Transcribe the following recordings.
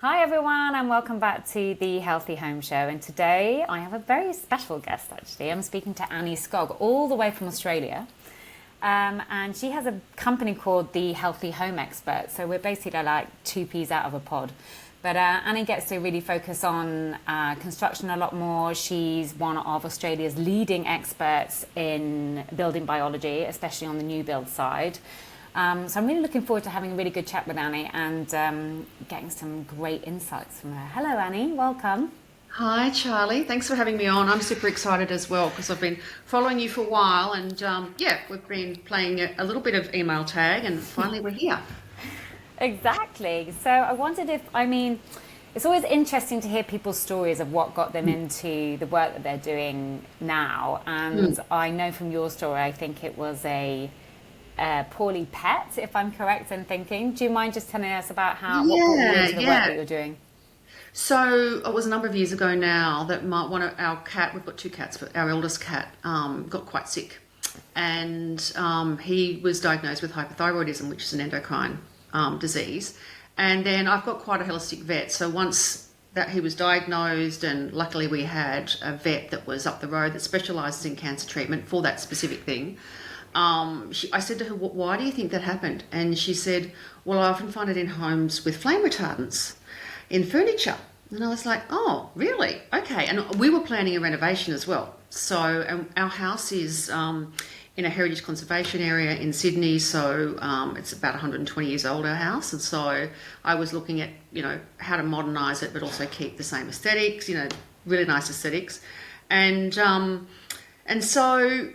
Hi everyone, and welcome back to the Healthy Home Show. And today I have a very special guest actually. I'm speaking to Annie Scog, all the way from Australia. And she has a company called the Healthy Home Expert. So we're basically like two peas out of a pod. But Annie gets to really focus on construction a lot more. She's one of Australia's leading experts in building biology, especially on the new build side. So I'm really looking forward to having a really good chat with Annie and getting some great insights from her. Hello, Annie. Welcome. Hi, Charlie. Thanks for having me on. I'm super excited as well because I've been following you for a while and yeah, we've been playing a little bit of email tag and finally we're here. Exactly. So I wondered it's always interesting to hear people's stories of what got them into the work that they're doing now. And Mm. I know from your story, I think it was a poorly pet, if I'm correct in thinking. Do you mind just telling us about what brought you Yeah, into the work that yeah. you're doing? So it was a number of years ago now that one of our cat, we've got two cats, but our eldest cat got quite sick. And he was diagnosed with hypothyroidism, which is an endocrine disease. And then I've got quite a holistic vet. So once that he was diagnosed, and luckily we had a vet that was up the road that specialises in cancer treatment for that specific thing. I said to her, "Why do you think that happened?" And she said, "Well, I often find it in homes with flame retardants in furniture." And I was like, "Oh, really? Okay." And we were planning a renovation as well. So our house is in a heritage conservation area in Sydney. So it's about 120 years old, our house. And so I was looking at, how to modernise it, but also keep the same aesthetics, really nice aesthetics. And so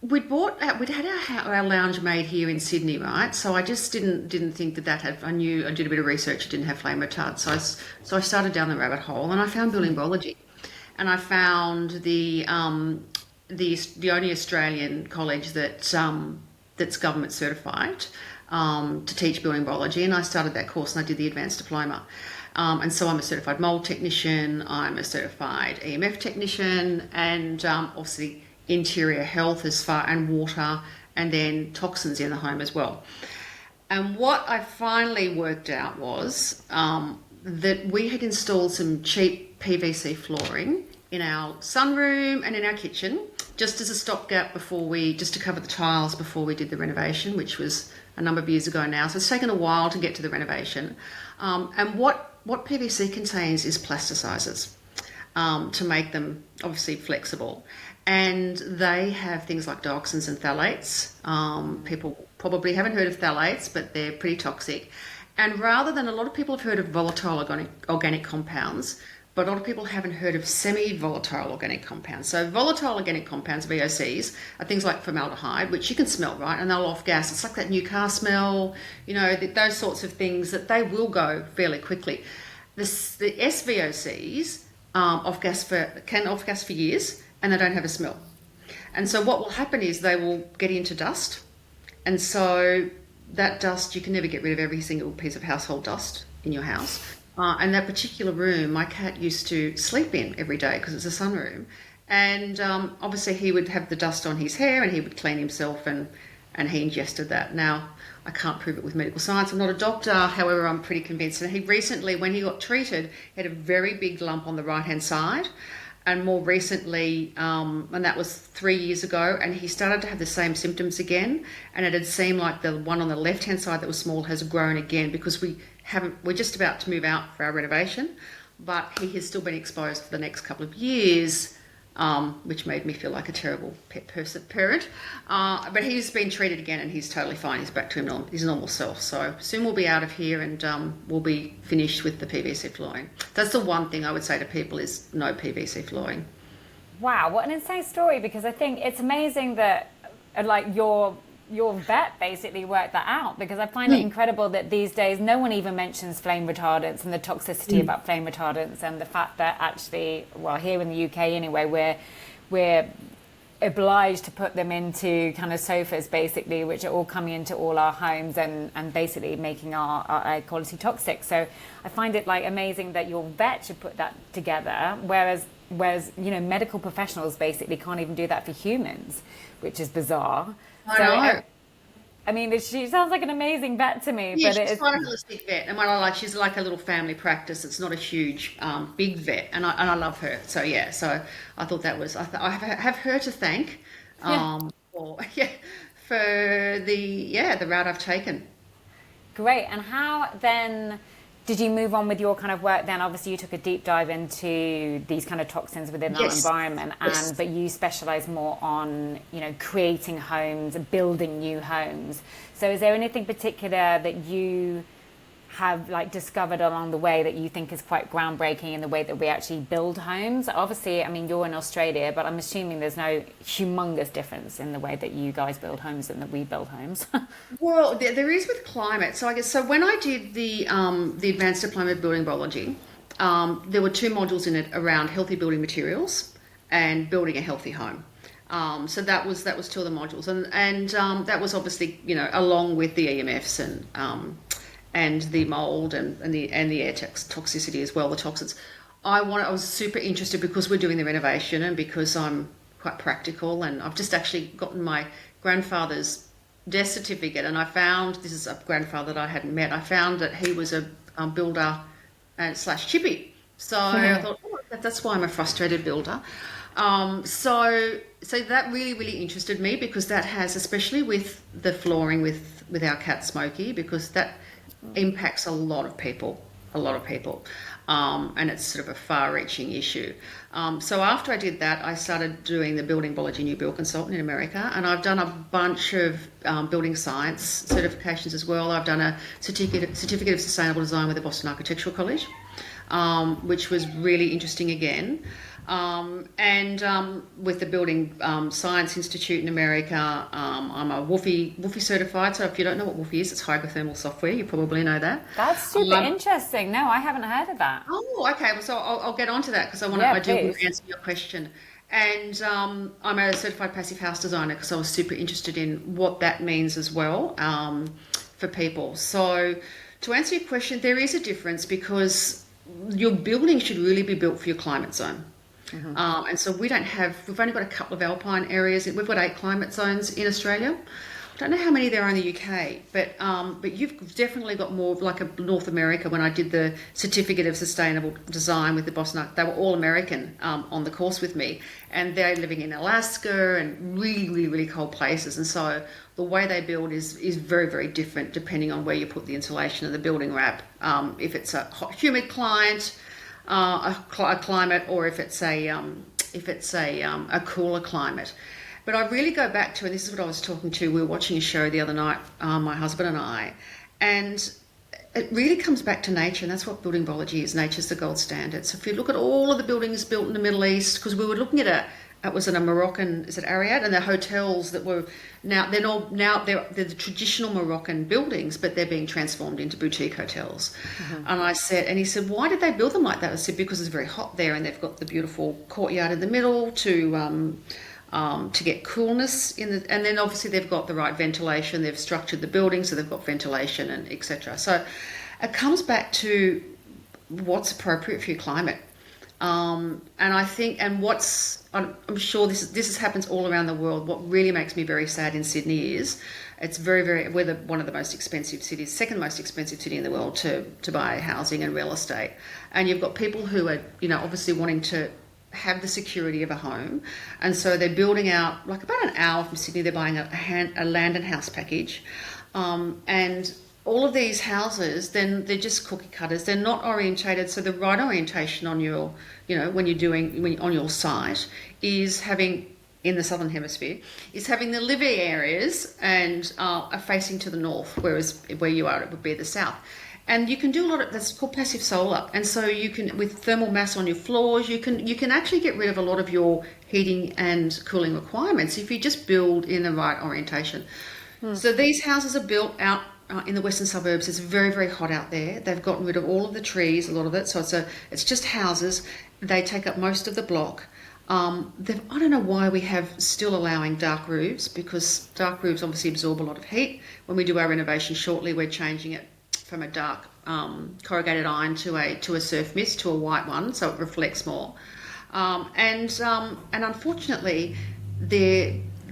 we'd had our lounge made here in Sydney, right? So I just didn't think that had. I did a bit of research. It didn't have flame retard, so I started down the rabbit hole, and I found building biology, and I found the only Australian college that's government certified to teach building biology, and I started that course and I did the advanced diploma. And so I'm a certified mould technician, I'm a certified EMF technician, and obviously interior health as far and water, and then toxins in the home as well. And what I finally worked out was that we had installed some cheap PVC flooring in our sunroom and in our kitchen, just as a stopgap just to cover the tiles before we did the renovation, which was a number of years ago now. So it's taken a while to get to the renovation. And what PVC contains is plasticizers to make them obviously flexible. And they have things like dioxins and phthalates. People probably haven't heard of phthalates, but they're pretty toxic. And rather than a lot of people have heard of volatile organic compounds, but a lot of people haven't heard of semi-volatile organic compounds. So volatile organic compounds, VOCs, are things like formaldehyde, which you can smell, right? And they'll off gas. It's like that new car smell, those sorts of things that they will go fairly quickly. The SVOCs can off gas for years, and they don't have a smell. And so what will happen is they will get into dust. And so that dust, you can never get rid of every single piece of household dust in your house. And that particular room, my cat used to sleep in every day because it's a sunroom. And obviously he would have the dust on his hair and he would clean himself and he ingested that. Now, I can't prove it with medical science. I'm not a doctor. However, I'm pretty convinced. And he recently, when he got treated, he had a very big lump on the right-hand side. And more recently, and that was 3 years ago, and he started to have the same symptoms again. And it had seemed like the one on the left-hand side that was small has grown again because we're just about to move out for our renovation, but he has still been exposed for the next couple of years, which made me feel like a terrible parent. But he's been treated again and he's totally fine. He's back to his normal self. So soon we'll be out of here and we'll be finished with the PVC flooring. That's the one thing I would say to people is no PVC flooring. Wow, what an insane story! Because I think it's amazing that, like your vet basically worked that out. Because I find it Mm, incredible that these days no one even mentions flame retardants and the toxicity mm, about flame retardants and the fact that actually, well, here in the UK anyway, we're obliged to put them into kind of sofas basically, which are all coming into all our homes and basically making our air quality toxic. So I find it like amazing that your vet should put that together, whereas medical professionals basically can't even do that for humans, which is bizarre. I So know. I mean, she sounds like an amazing vet to me, Yeah, but she's it quite a is. holistic vet, and what I like, she's like a little family practice. It's not a huge, big vet, and I love her. So yeah, so I thought that was I have her to thank, Yeah. for yeah, for the route I've taken. Great. And how then did you move on with your kind of work then? Obviously, you took a deep dive into these kind of toxins within our Yes, environment, yes. and but you specialize more on, creating homes, building new homes. So is there anything particular that you have like discovered along the way that you think is quite groundbreaking in the way that we actually build homes? Obviously, I mean, you're in Australia, but I'm assuming there's no humongous difference in the way that you guys build homes and that we build homes. Well, there is with climate. So I guess so when I did the advanced diploma of building biology, there were two modules in it around healthy building materials and building a healthy home. So that was two of the modules, and that was obviously along with the EMFs and the mold and the air toxicity as well, the toxins. I was super interested because we're doing the renovation and because I'm quite practical, and I've just actually gotten my grandfather's death certificate, and I found this is a grandfather that I hadn't met. I found that he was a builder and slash chippy. So I thought, oh, that's why I'm a frustrated builder. So that really really interested me because that has, especially with the flooring with our cat Smokey, because that impacts a lot of people, and it's sort of a far-reaching issue. So after I did that, I started doing the building biology new build consultant in America, and I've done a bunch of building science certifications as well. I've done a certificate of sustainable design with the Boston Architectural College, which was really interesting again. And with the Building Science Institute in America, I'm a WUFI certified. So if you don't know what WUFI is, it's hydrothermal software. You probably know that. That's super interesting. No, I haven't heard of that. Oh, okay. Well, so I'll get onto that because Yeah, I do want please. to answer your question. And I'm a certified passive house designer because I was super interested in what that means as well, for people. So to answer your question, there is a difference because your building should really be built for your climate zone. And so we've only got a couple of alpine areas. We've got 8 climate zones in Australia. I don't know how many there are in the UK, but you've definitely got more like a North America. When I did the certificate of sustainable design with the Boston, they were all American on the course with me, and they're living in Alaska and really, really, really cold places. And so the way they build is very, very different depending on where you put the insulation and the building wrap. If it's a hot, humid climate, a climate, or if it's a cooler climate. But I really go back to, and this is what I was talking to, we were watching a show the other night, my husband and I, and it really comes back to nature, and that's what building biology is. Nature's the gold standard. So if you look at all of the buildings built in the Middle East, because we were looking at it was in a Moroccan, is it Ariad? And the hotels that were they're the traditional Moroccan buildings, but they're being transformed into boutique hotels. And he said, why did they build them like that? I said, because it's very hot there, and they've got the beautiful courtyard in the middle to get coolness and then obviously they've got the right ventilation. They've structured the building so they've got ventilation and etc. So it comes back to what's appropriate for your climate. And I think, and I'm sure this happens all around the world. What really makes me very sad in Sydney is it's we're one of the most expensive cities, second most expensive city in the world to buy housing and real estate. And you've got people who are, obviously wanting to have the security of a home, and so they're building out, like about an hour from Sydney, they're buying a land and house package, and all of these houses, then they're just cookie cutters. They're not orientated. So the right orientation on your, on your site is having, in the southern hemisphere, is having the living areas and are facing to the north, whereas where you are, it would be the south. And you can do a lot of, that's called passive solar. And so you can, with thermal mass on your floors, you can actually get rid of a lot of your heating and cooling requirements if you just build in the right orientation. So these houses are built out in the western suburbs. It's very, very hot out there. They've gotten rid of all of the trees, a lot of it. So it's just houses. They take up most of the block. I don't know why we have still allowing dark roofs, because dark roofs obviously absorb a lot of heat. When we do our renovation shortly, we're changing it from a dark corrugated iron to a surf mist, to a white one, so it reflects more. And unfortunately,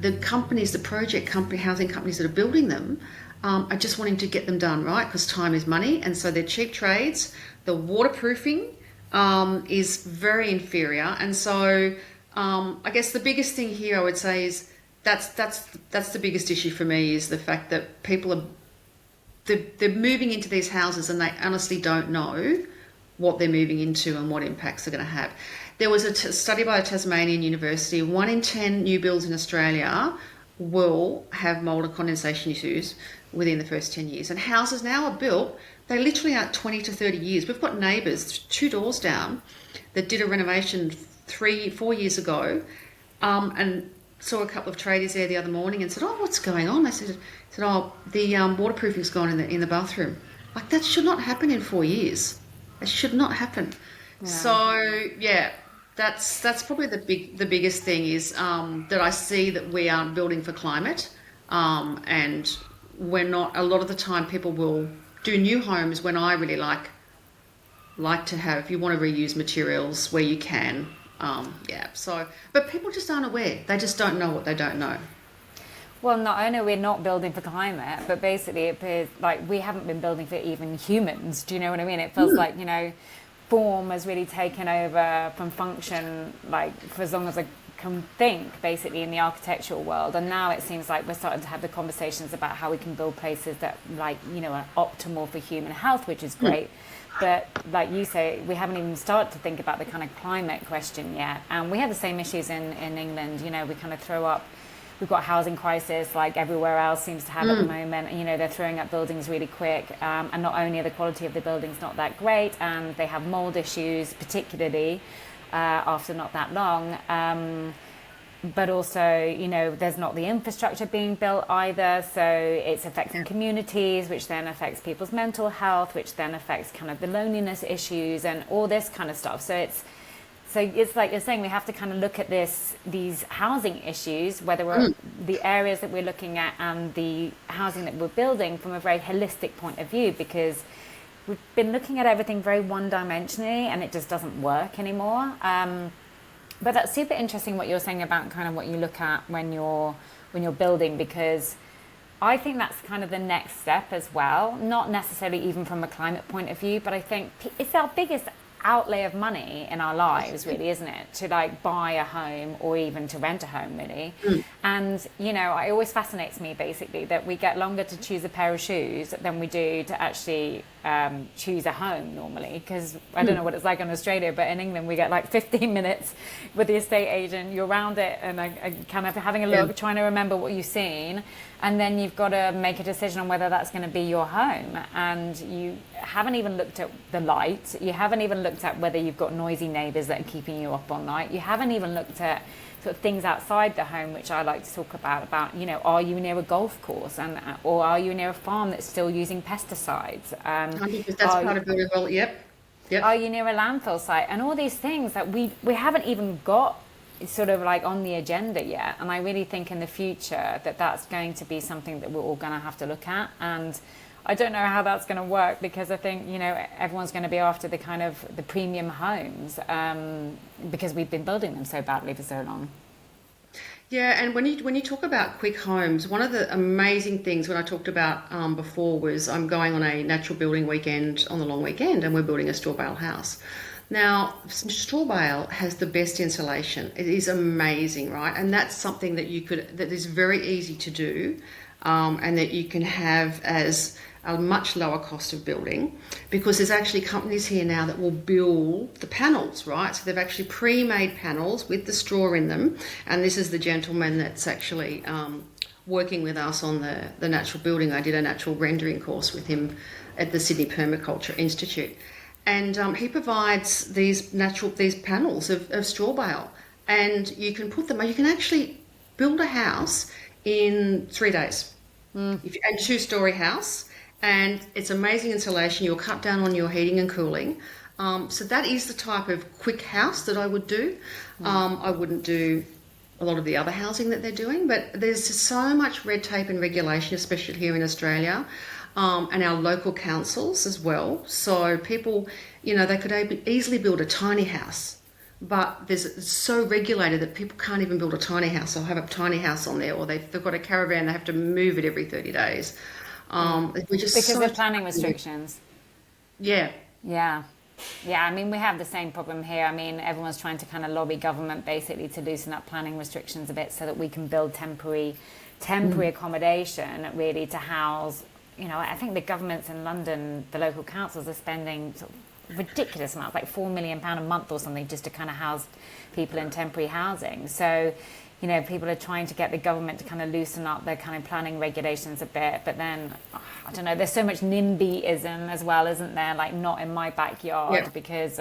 the companies, the housing companies that are building them, are just wanting to get them done, right? Because time is money, and so they're cheap trades. The waterproofing is very inferior, and so I guess the biggest thing here I would say is that's the biggest issue for me, is the fact that people are they're moving into these houses and they honestly don't know what they're moving into and what impacts they're going to have. There was a study by the Tasmanian University. 1 in 10 new builds in Australia will have mould and condensation issues within the first 10 years. And houses now are built, they literally are 20 to 30 years. We've got neighbours 2 doors down that did a renovation 4 years ago, and saw a couple of tradies there the other morning and said, "Oh, what's going on?" I said, "Oh, the waterproofing's gone in the bathroom." Like, that should not happen in 4 years. It should not happen. Yeah. So yeah, that's probably the biggest thing is that I see that we aren't building for climate, and we're not. A lot of the time, people will do new homes when I really like to have. If you want to reuse materials where you can. But people just aren't aware. They just don't know what they don't know. Well, not only are we not building for climate, but basically it appears like we haven't been building for even humans. Do you know what I mean? It feels like, form has really taken over from function, like, for as long as I can think, basically, in the architectural world. And now it seems like we're starting to have the conversations about how we can build places that, like, are optimal for human health, which is great. But like you say, we haven't even started to think about the kind of climate question yet. And we have the same issues in England. We kind of throw up, we've got a housing crisis like everywhere else seems to have at the moment. And, they're throwing up buildings really quick. And not only are the quality of the buildings not that great, and they have mould issues, particularly after not that long. But also, there's not the infrastructure being built either, so it's affecting communities, which then affects people's mental health, which then affects kind of the loneliness issues and all this kind of stuff. So it's like you're saying, we have to kind of look at these housing issues, whether we're the areas that we're looking at and the housing that we're building from a very holistic point of view, because we've been looking at everything very one-dimensionally and it just doesn't work anymore. But that's super interesting what you're saying about kind of what you look at when you're building, because I think that's kind of the next step as well. Not necessarily even from a climate point of view, but I think it's our biggest outlay of money in our lives, really, isn't it? To like buy a home or even to rent a home, really. And it always fascinates me basically that we get longer to choose a pair of shoes than we do to actually choose a home normally, because I don't know what it's like in Australia, but in England we get like 15 minutes with the estate agent, you're around it and I kind of having a look, trying to remember what you've seen, and then you've got to make a decision on whether that's going to be your home, and you haven't even looked at the light, you haven't even looked at whether you've got noisy neighbours that are keeping you up all night, you haven't even looked at sort of things outside the home, which I like to talk about, are you near a golf course, or are you near a farm that's still using pesticides? I think that's part of building well. Yep. Are you near a landfill site? And all these things that we haven't even got sort of like on the agenda yet. And I really think in the future that's going to be something that we're all going to have to look at. And I don't know how that's going to work, because I think, everyone's going to be after the kind of the premium homes, because we've been building them so badly for so long. Yeah, and when you talk about quick homes, one of the amazing things when I talked about before was I'm going on a natural building weekend on the long weekend, and we're building a straw bale house. Now, straw bale has the best insulation. It is amazing, right? And that's something that that is very easy to do, and that you can have as a much lower cost of building, because there's actually companies here now that will build the panels, right? So they've actually pre-made panels with the straw in them. And this is the gentleman that's actually working with us on the natural building. I did a natural rendering course with him at the Sydney Permaculture Institute. And he provides these panels of straw bale, and you can actually build a house in 3 days. A 2-story house. And it's amazing insulation. You'll cut down on your heating and cooling. So that is the type of quick house that I would do. I wouldn't do a lot of the other housing that they're doing, but there's so much red tape and regulation, especially here in Australia, and our local councils as well. So people, they could easily build a tiny house but it's so regulated that people can't even build a tiny house or have a tiny house on there, or they've got a caravan, they have to move it every 30 days. We're just Because so of planning restrictions. yeah. Yeah. Yeah, I mean, we have the same problem here. I mean, everyone's trying to kind of lobby government basically to loosen up planning restrictions a bit so that we can build temporary accommodation really to house, I think the governments in London, the local councils are spending sort of ridiculous amounts, like £4 million a month or something, just to kind of house people in temporary housing. So, people are trying to get the government to kind of loosen up their kind of planning regulations a bit, but then, I don't know, there's so much NIMBYism as well, isn't there? Like, not in my backyard, because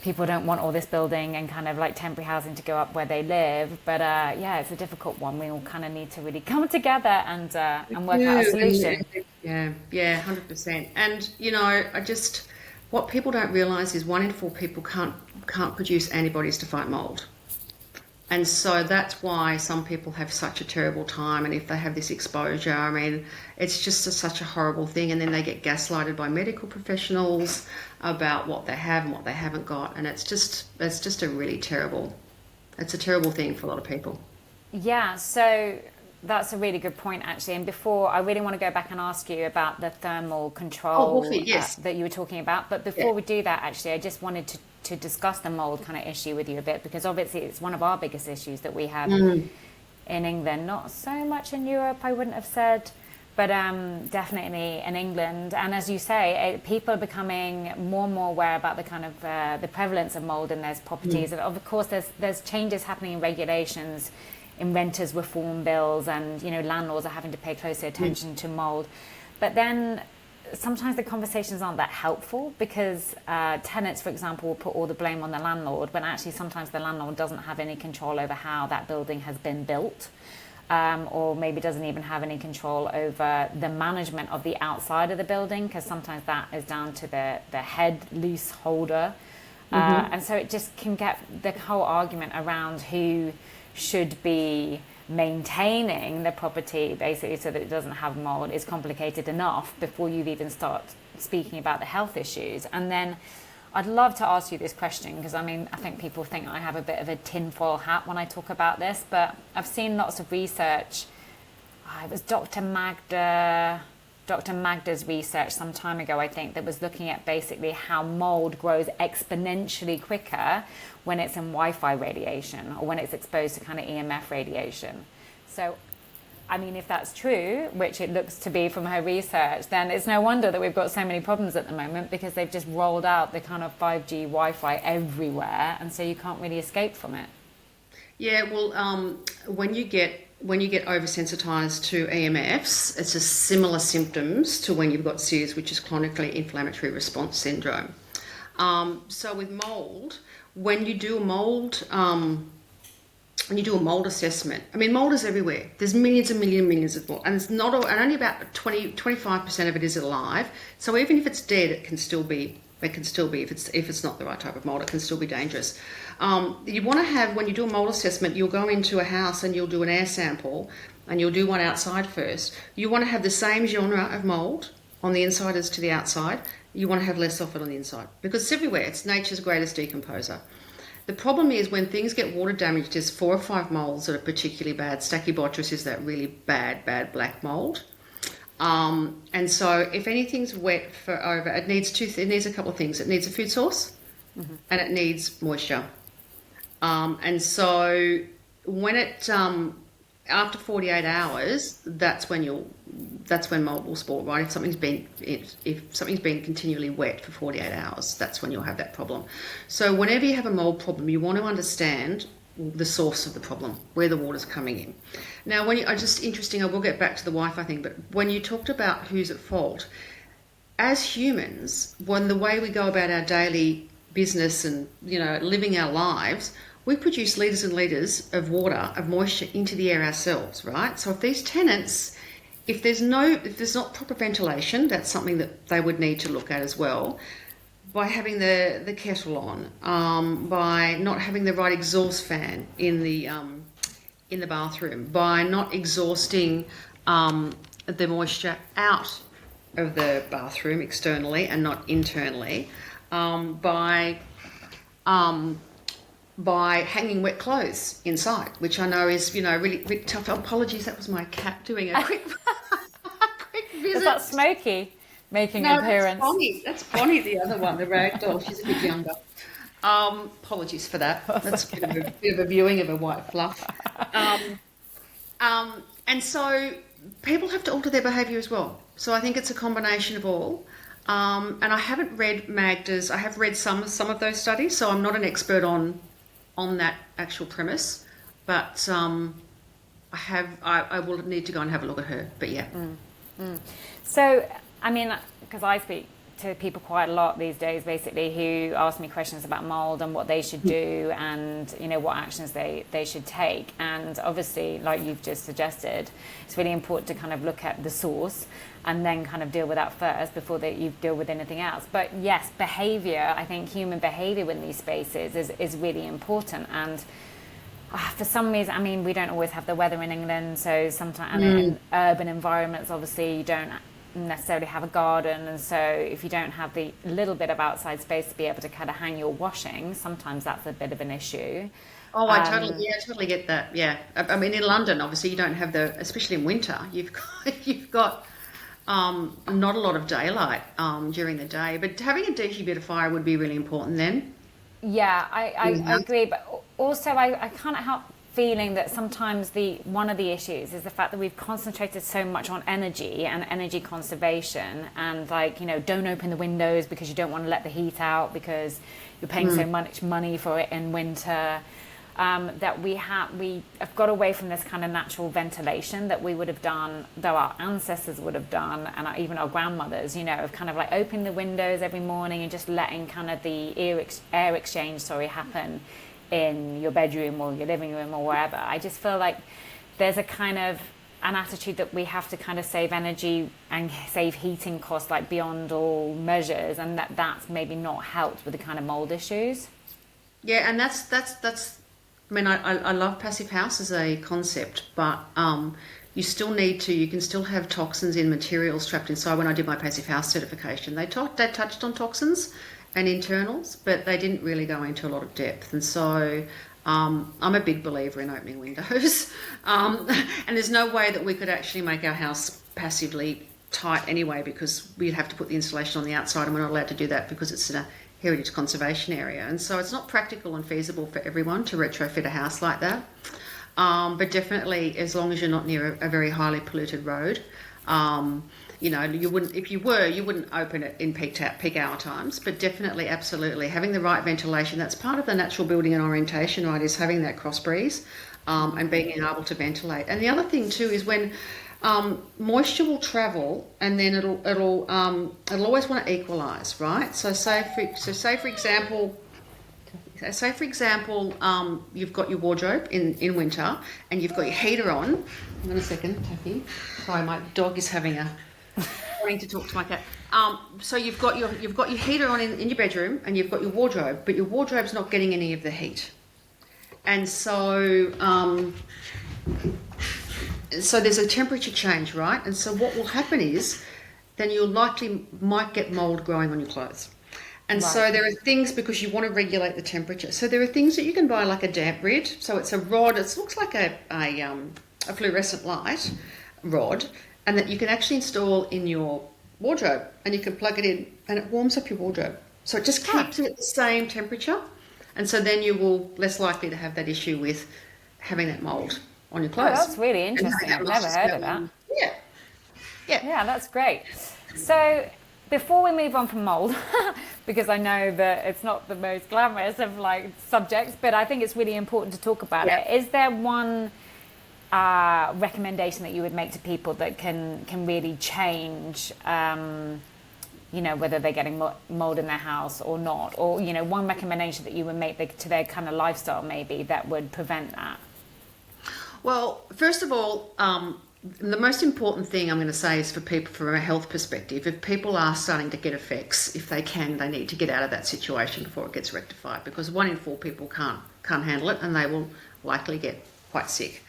people don't want all this building and kind of like temporary housing to go up where they live. But it's a difficult one. We all kind of need to really come together and work out a solution. Yeah, 100%. And what people don't realise is 1 in 4 people can't produce antibodies to fight mould. And so that's why some people have such a terrible time. And if they have this exposure, I mean, it's just such a horrible thing. And then they get gaslighted by medical professionals about what they have and what they haven't got. And it's just a really terrible thing for a lot of people. Yeah, so that's a really good point, actually. And before, I really want to go back and ask you about the thermal control that you were talking about. But before we do that, actually, I just wanted to discuss the mould kind of issue with you a bit, because obviously it's one of our biggest issues that we have in England. Not so much in Europe, I wouldn't have said, but definitely in England. And as you say, people are becoming more and more aware about the kind of the prevalence of mould in their properties. And of course, there's changes happening in regulations, in renters reform bills, and landlords are having to pay closer attention to mould. But then sometimes the conversations aren't that helpful, because tenants, for example, will put all the blame on the landlord, when actually sometimes the landlord doesn't have any control over how that building has been built, or maybe doesn't even have any control over the management of the outside of the building, because sometimes that is down to the head leaseholder. And so it just can get the whole argument around who should be maintaining the property basically so that it doesn't have mold is complicated enough before you even start speaking about the health issues. And then I'd love to ask you this question, because I think people think I have a bit of a tinfoil hat when I talk about this, but I've seen lots of research. It was Dr. Magda's research some time ago, I think, that was looking at basically how mold grows exponentially quicker when it's in Wi-Fi radiation or when it's exposed to kind of EMF radiation. So, I mean, if that's true, which it looks to be from her research, then it's no wonder that we've got so many problems at the moment, because they've just rolled out the kind of 5G Wi-Fi everywhere, and so you can't really escape from it. Yeah, well, when you get oversensitized to EMFs, it's just similar symptoms to when you've got CIRS, which is chronically inflammatory response syndrome. So with mold, when you do a mold assessment, I mean, mold is everywhere. There's millions and millions of mold, and it's not all, and only about 25% of it is alive. So even if it's dead, it can still be if it's not the right type of mold, it can still be dangerous. You want to have, when you do a mold assessment, you'll go into a house and you'll do an air sample, and you'll do one outside first. You want to have the same genre of mold on the inside as to the outside. You want to have less of it on the inside, because it's everywhere. It's nature's greatest decomposer. The problem is when things get water damaged, there's 4 or 5 molds that are particularly bad. Stachybotrys is that really bad black mold. And so if anything's wet for over, it needs a couple of things. It needs a food source, and it needs moisture. And so when it, after 48 hours, that's when mold will spawn, right? If something's been continually wet for 48 hours, that's when you'll have that problem. So whenever you have a mold problem, you want to understand the source of the problem, where the water's coming in. Now, just interesting, I will get back to the Wi-Fi thing, but when you talked about who's at fault, as humans, when the way we go about our daily business and, living our lives, we produce litres and litres of water, of moisture into the air ourselves, right? So if these tenants, if there's not proper ventilation, that's something that they would need to look at as well. By having the kettle on, by not having the right exhaust fan in the bathroom, by not exhausting the moisture out of the bathroom externally and not internally, by by hanging wet clothes inside, which I know is, really, really tough. Apologies, that was my cat doing a quick, quick visit. Is that Smokey making No, an appearance? That's Bonnie, the other one, the rag doll. She's a bit younger. Apologies for that. That's okay. a bit of a viewing of a white fluff. And so people have to alter their behaviour as well. So I think it's a combination of all. And I haven't read Magda's. I have read some of those studies, so I'm not an expert on that actual premise. But I will need to go and have a look at her. But yeah. So, I mean, because I speak to people quite a lot these days, basically, who ask me questions about mould and what they should do and, what actions they should take. And obviously, like you've just suggested, it's really important to kind of look at the source and then kind of deal with that first before you deal with anything else. But yes, behaviour, I think human behaviour in these spaces is really important. And for some reason, I mean, we don't always have the weather in England, so sometimes in urban environments, obviously, you don't necessarily have a garden, and so if you don't have the little bit of outside space to be able to kind of hang your washing, sometimes that's a bit of an issue. Oh, I totally get that. Yeah, I mean, in London, obviously, you don't have especially in winter, you've got not a lot of daylight during the day, but having a dehumidifier would be really important then. Yeah, I agree, but also I can't help feeling that sometimes one of the issues is the fact that we've concentrated so much on energy and energy conservation and don't open the windows because you don't want to let the heat out because you're paying so much money for it in winter, that we have got away from this kind of natural ventilation that we would have done, though our ancestors would have done, and even our grandmothers, of kind of like opening the windows every morning and just letting kind of the air exchange happen in your bedroom or your living room or wherever. I just feel like there's a kind of an attitude that we have to kind of save energy and save heating costs beyond all measures, and that's maybe not helped with the kind of mold issues. Yeah, and that's I mean, I love passive house as a concept, but you can still have toxins in materials trapped inside. When I did my passive house certification, they touched on toxins and internals, but they didn't really go into a lot of depth. And so I'm a big believer in opening windows. And there's no way that we could actually make our house passively tight anyway, because we'd have to put the insulation on the outside, and we're not allowed to do that because it's in a heritage conservation area. And so it's not practical and feasible for everyone to retrofit a house like that. But definitely, as long as you're not near a very highly polluted road, you wouldn't, if you were, you wouldn't open it in peak hour times, but definitely, absolutely, having the right ventilation, that's part of the natural building and orientation, right, is having that cross breeze and being able to ventilate. And the other thing too is when moisture will travel, and then it'll always want to equalise, right? So say for example, you've got your wardrobe in winter, and you've got your heater on. Hang on a second, Taffy. Sorry, my dog is wanting to talk to my cat. So you've got your heater on in your bedroom, and you've got your wardrobe, but your wardrobe's not getting any of the heat, and so there's a temperature change, right? And so what will happen is then you might get mold growing on your clothes. And right. So there are things, because you want to regulate the temperature. So there are things that you can buy, like a damp rid. So it's a rod. It looks like a fluorescent light rod, and that you can actually install in your wardrobe, and you can plug it in, and it warms up your wardrobe. So it just keeps it at the same temperature, and so then you will less likely to have that issue with having that mold on your clothes. Oh, that's really interesting. I've never heard of that. Yeah, that's great. So before we move on from mold, because I know that it's not the most glamorous of subjects, but I think it's really important to talk about it. Is there one recommendation that you would make to people that can really change, whether they're getting mold in their house or not, or one recommendation that you would make to their kind of lifestyle maybe that would prevent that? Well, first of all, the most important thing I'm going to say is for people from a health perspective, if people are starting to get effects, if they need to get out of that situation before it gets rectified, because 1 in 4 people can't handle it, and they will likely get quite sick.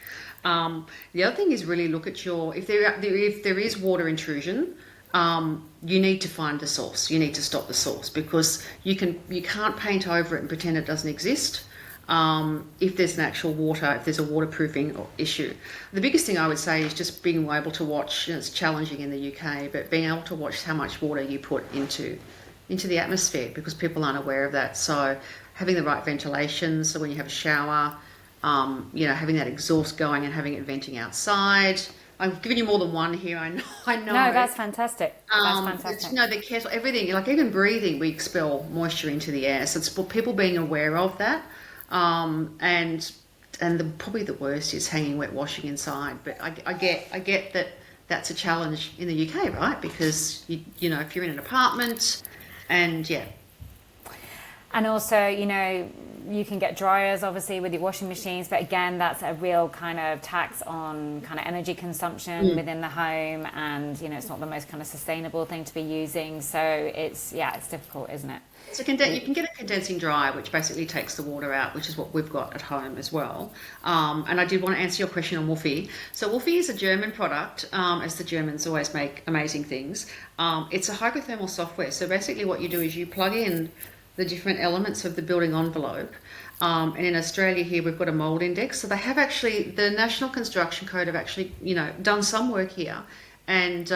The other thing is really look at if there is water intrusion, you need to find the source. You need to stop the source, because you can't paint over it and pretend it doesn't exist. If there's an actual if there's a waterproofing issue. The biggest thing I would say is just being able to watch, it's challenging in the UK, but being able to watch how much water you put into the atmosphere, because people aren't aware of that. So having the right ventilation, so when you have a shower, having that exhaust going and having it venting outside. I've given you more than one here, I know. No, that's fantastic. That's fantastic. The kettle, everything, like even breathing, we expel moisture into the air. So it's for people being aware of that. And probably the worst is hanging wet washing inside. But I get that that's a challenge in the UK, right? Because if you're in an apartment, and and also you can get dryers obviously with your washing machines, but again that's a real kind of tax on kind of energy consumption within the home, and it's not the most kind of sustainable thing to be using. So it's difficult, isn't it? So you can get a condensing dryer, which basically takes the water out, which is what we've got at home as well. And I did want to answer your question on Woofy. So Woofy is a German product, as the Germans always make amazing things. It's a hydrothermal software. So basically what you do is you plug in the different elements of the building envelope. And in Australia here, we've got a mould index. So they have actually, the National Construction Code have actually, done some work here. And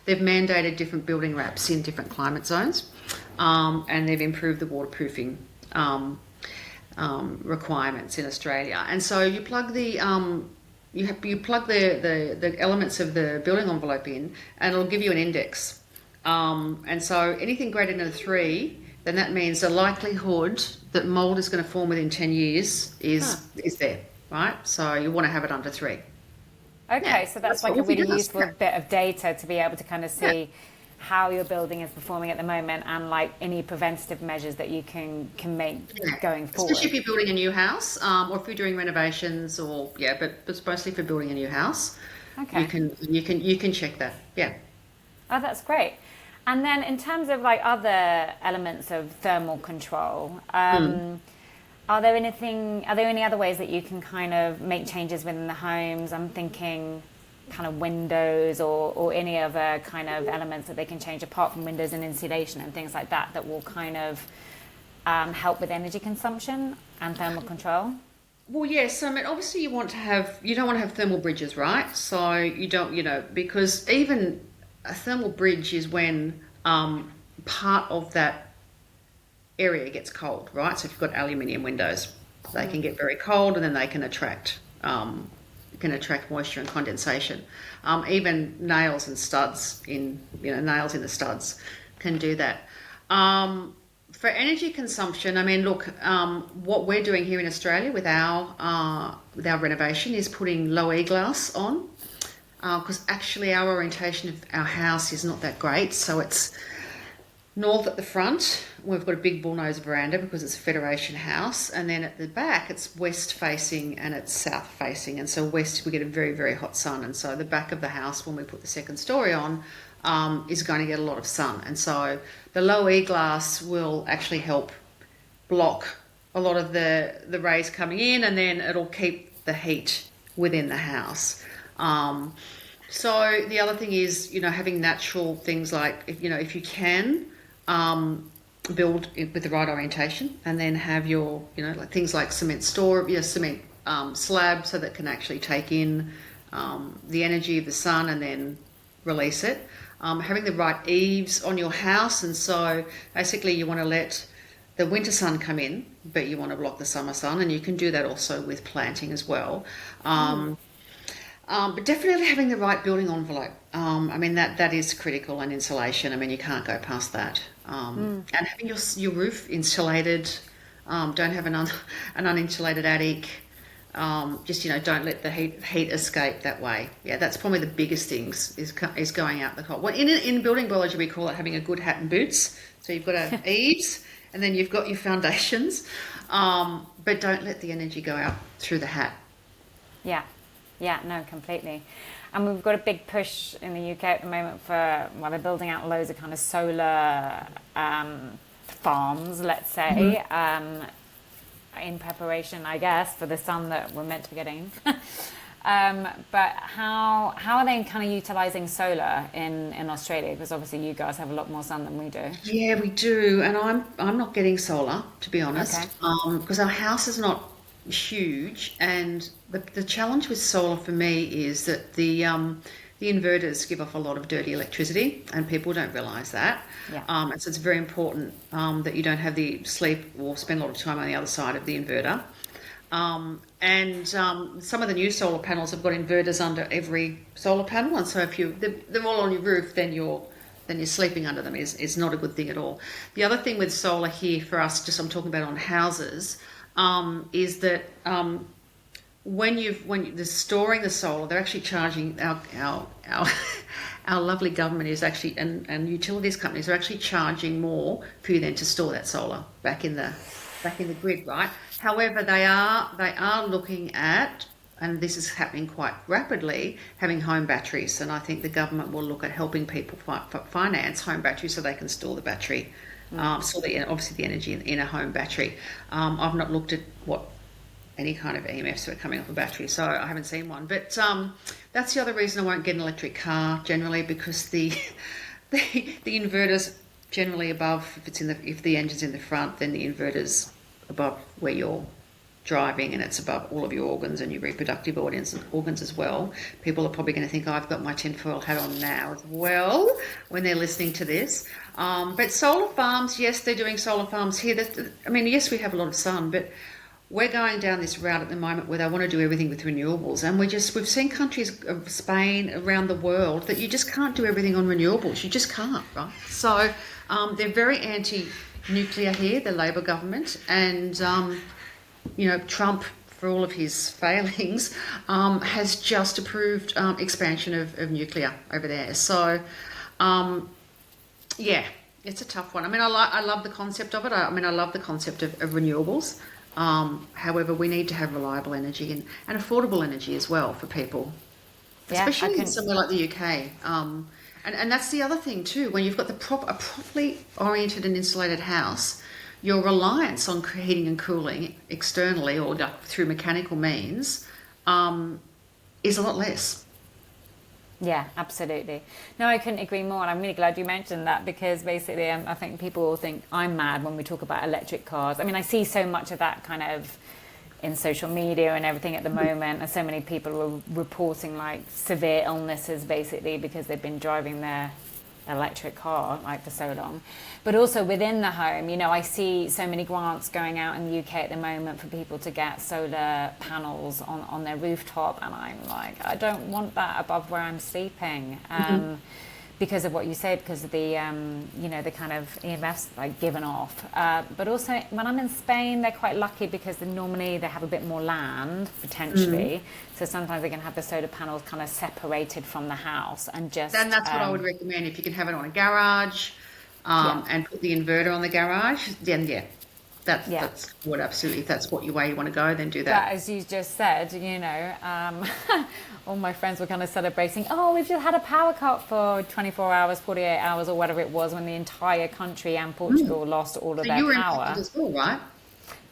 they've mandated different building wraps in different climate zones. And they've improved the waterproofing requirements in Australia. And so you plug the the elements of the building envelope in, and it'll give you an index. And so anything greater than a 3, then that means the likelihood that mould is going to form within 10 years is there, right? So you want to have it under 3. Okay, so that's like a really useful bit of data to be able to kind of see how your building is performing at the moment, and like any preventative measures that you can make going forward. Especially if you're building a new house, or if you're doing renovations, or but it's mostly for building a new house. Okay. You can check that. Yeah. Oh, that's great. And then in terms of like other elements of thermal control, are there any other ways that you can kind of make changes within the homes? I'm thinking kind of windows or any other kind of elements that they can change apart from windows and insulation and things like that will kind of help with energy consumption and thermal control? Well, yes. I mean, obviously you don't want to have thermal bridges, right? So you don't, because even a thermal bridge is when part of that area gets cold, right? So if you've got aluminium windows, they can get very cold, and then they can attract moisture and condensation. Even nails and studs nails in the studs can do that. For energy consumption, I mean, look, what we're doing here in Australia with our renovation is putting low E glass on, because actually our orientation of our house is not that great. So it's north at the front. We've got a big bullnose veranda because it's a Federation house, and then at the back it's west facing and it's south facing, and so west we get a very, very hot sun, and so the back of the house when we put the second story on is going to get a lot of sun, and so the low E glass will actually help block a lot of the rays coming in, and then it'll keep the heat within the house. So the other thing is having natural things like if you can build with the right orientation, and then have your like things like cement slab, so that can actually take in the energy of the sun and then release it. Having the right eaves on your house, and so basically you want to let the winter sun come in, but you want to block the summer sun, and you can do that also with planting as well. But definitely having the right building envelope. I mean, that is critical, and insulation. I mean, you can't go past that. And having your roof insulated. Don't have an uninsulated attic. Just don't let the heat escape that way. Yeah, that's probably the biggest things is going out the cold. Well, in building biology, we call it having a good hat and boots. So you've got eaves, and then you've got your foundations. But don't let the energy go out through the hat. Yeah, no, completely. And we've got a big push in the UK at the moment they're building out loads of kind of solar farms, let's say, in preparation, I guess, for the sun that we're meant to be getting. But how are they kind of utilising solar in Australia? Because obviously you guys have a lot more sun than we do. Yeah, we do, and I'm not getting solar, to be Okay. honest, because our house is not huge, and the challenge with solar for me is that the inverters give off a lot of dirty electricity, and people don't realise that. Yeah. And so it's very important that you don't have the sleep or spend a lot of time on the other side of the inverter. And some of the new solar panels have got inverters under every solar panel, and so if they're all on your roof, then you're sleeping under them is not a good thing at all. The other thing with solar here for us, just I'm talking about on houses, is that when they're storing the solar, they're actually charging our lovely government is actually and utilities companies are actually charging more for you then to store that solar back in the grid, right? However, they are looking at, and this is happening quite rapidly, having home batteries, and I think the government will look at helping people finance home batteries so they can store the battery, obviously the energy in a home battery. I've not looked at what any kind of EMFs are coming off a battery, so I haven't seen one. But that's the other reason I won't get an electric car generally, because the inverters generally above, if the engine's in the front, then the inverter's above where you're driving, and it's above all of your organs and your reproductive organs as well. People are probably going to think, oh, I've got my tinfoil hat on now as well when they're listening to this. But solar farms, yes, they're doing solar farms here. Yes, we have a lot of sun, but we're going down this route at the moment where they want to do everything with renewables, and we've seen countries of Spain around the world that you just can't do everything on renewables. You just can't, right? So they're very anti-nuclear here, the Labor government, and Trump, for all of his failings, has just approved expansion of nuclear over there. So yeah, it's a tough one. I love the concept of it. I love the concept of renewables. However, we need to have reliable energy and affordable energy as well for people, especially in somewhere like the UK. And that's the other thing too. When you've got a properly oriented and insulated house, your reliance on heating and cooling externally or through mechanical means is a lot less. Yeah, absolutely. No, I couldn't agree more. And I'm really glad you mentioned that, because basically I think people will think I'm mad when we talk about electric cars. I see so much of that kind of in social media and everything at the moment. And so many people are reporting like severe illnesses basically because they've been driving their electric car like for so long. But also within the home, I see so many grants going out in the UK at the moment for people to get solar panels on their rooftop, and I'm like, I don't want that above where I'm sleeping. Because of what you say, because of the the kind of EMFs like given off. But also when I'm in Spain, they're quite lucky because normally they have a bit more land potentially. So sometimes they can have the solar panels kind of separated from the house and just. And that's what I would recommend. If you can have it on a garage, and put the inverter on the garage, then that's what absolutely. If that's what way you want to go, then do that. But as you just said, all my friends were kind of celebrating, oh, we've just had a power cut for 24 hours, 48 hours or whatever it was, when the entire country and Portugal lost all of their you were power. in as well, right?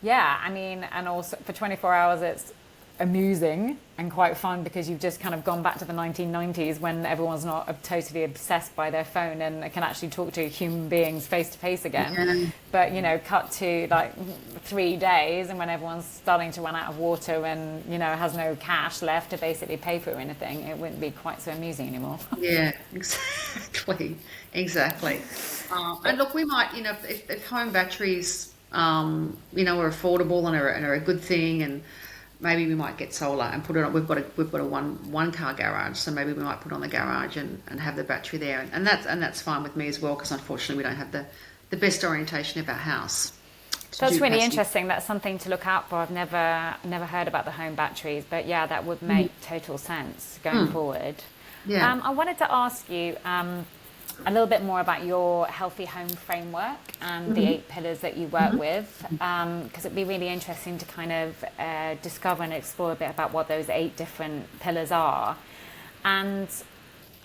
Yeah, and also for 24 hours it's amusing and quite fun because you've just kind of gone back to the 1990s when everyone's not totally obsessed by their phone and can actually talk to human beings face to face again. But cut to like 3 days, and when everyone's starting to run out of water and has no cash left to basically pay for anything, it wouldn't be quite so amusing anymore. Yeah, exactly. And look, we might, if home batteries are affordable and are a good thing, and maybe we might get solar and put it on. We've got a one car garage, so maybe we might put on the garage and have the battery there, and that's fine with me as well, because unfortunately we don't have the best orientation of our house. That's really interesting. That's something to look out for. I've never heard about the home batteries, but yeah, that would make total sense going forward. Yeah. I wanted to ask you a little bit more about your healthy home framework and the 8 pillars that you work with, because it'd be really interesting to kind of discover and explore a bit about what those 8 different pillars are, and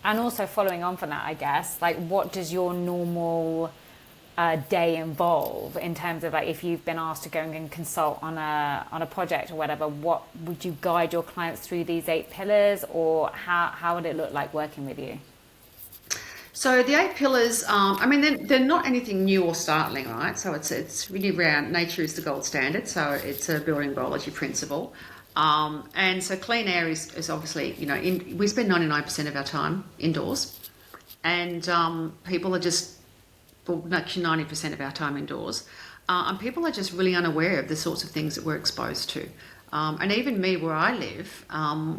also following on from that, I guess, like what does your normal day involve in terms of like if you've been asked to go and consult on a project or whatever? What would you guide your clients through these 8 pillars, or how would it look like working with you? So the 8 pillars, I mean, they're not anything new or startling, right? So it's really around nature is the gold standard. So it's a building biology principle. And so clean air is obviously, we spend 99% of our time indoors, and people are just, well, actually 90% of our time indoors. And people are just really unaware of the sorts of things that we're exposed to. And even me, where I live,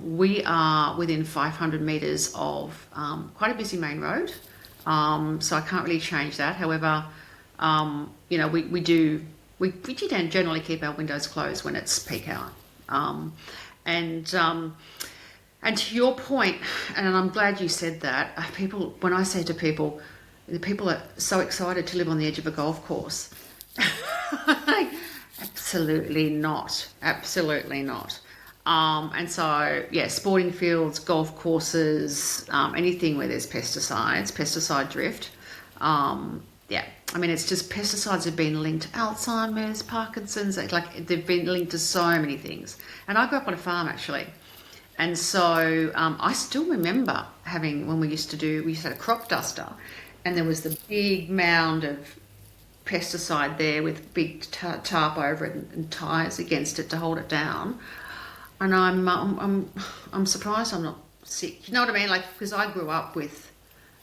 we are within 500 metres of quite a busy main road. So I can't really change that. However, we do generally keep our windows closed when it's peak hour. And to your point, and I'm glad you said that, when I say to people, the people are so excited to live on the edge of a golf course. Like, absolutely not. Absolutely not. And so, yeah, sporting fields, golf courses, anything where there's pesticide drift. Yeah, I mean, it's just pesticides have been linked to Alzheimer's, Parkinson's, like they've been linked to so many things. And I grew up on a farm, actually. And so I still remember when we used to have a crop duster, and there was the big mound of pesticide there with big tarp over it and tires against it to hold it down. And I'm surprised I'm not sick. You know what I mean? Like, because I grew up with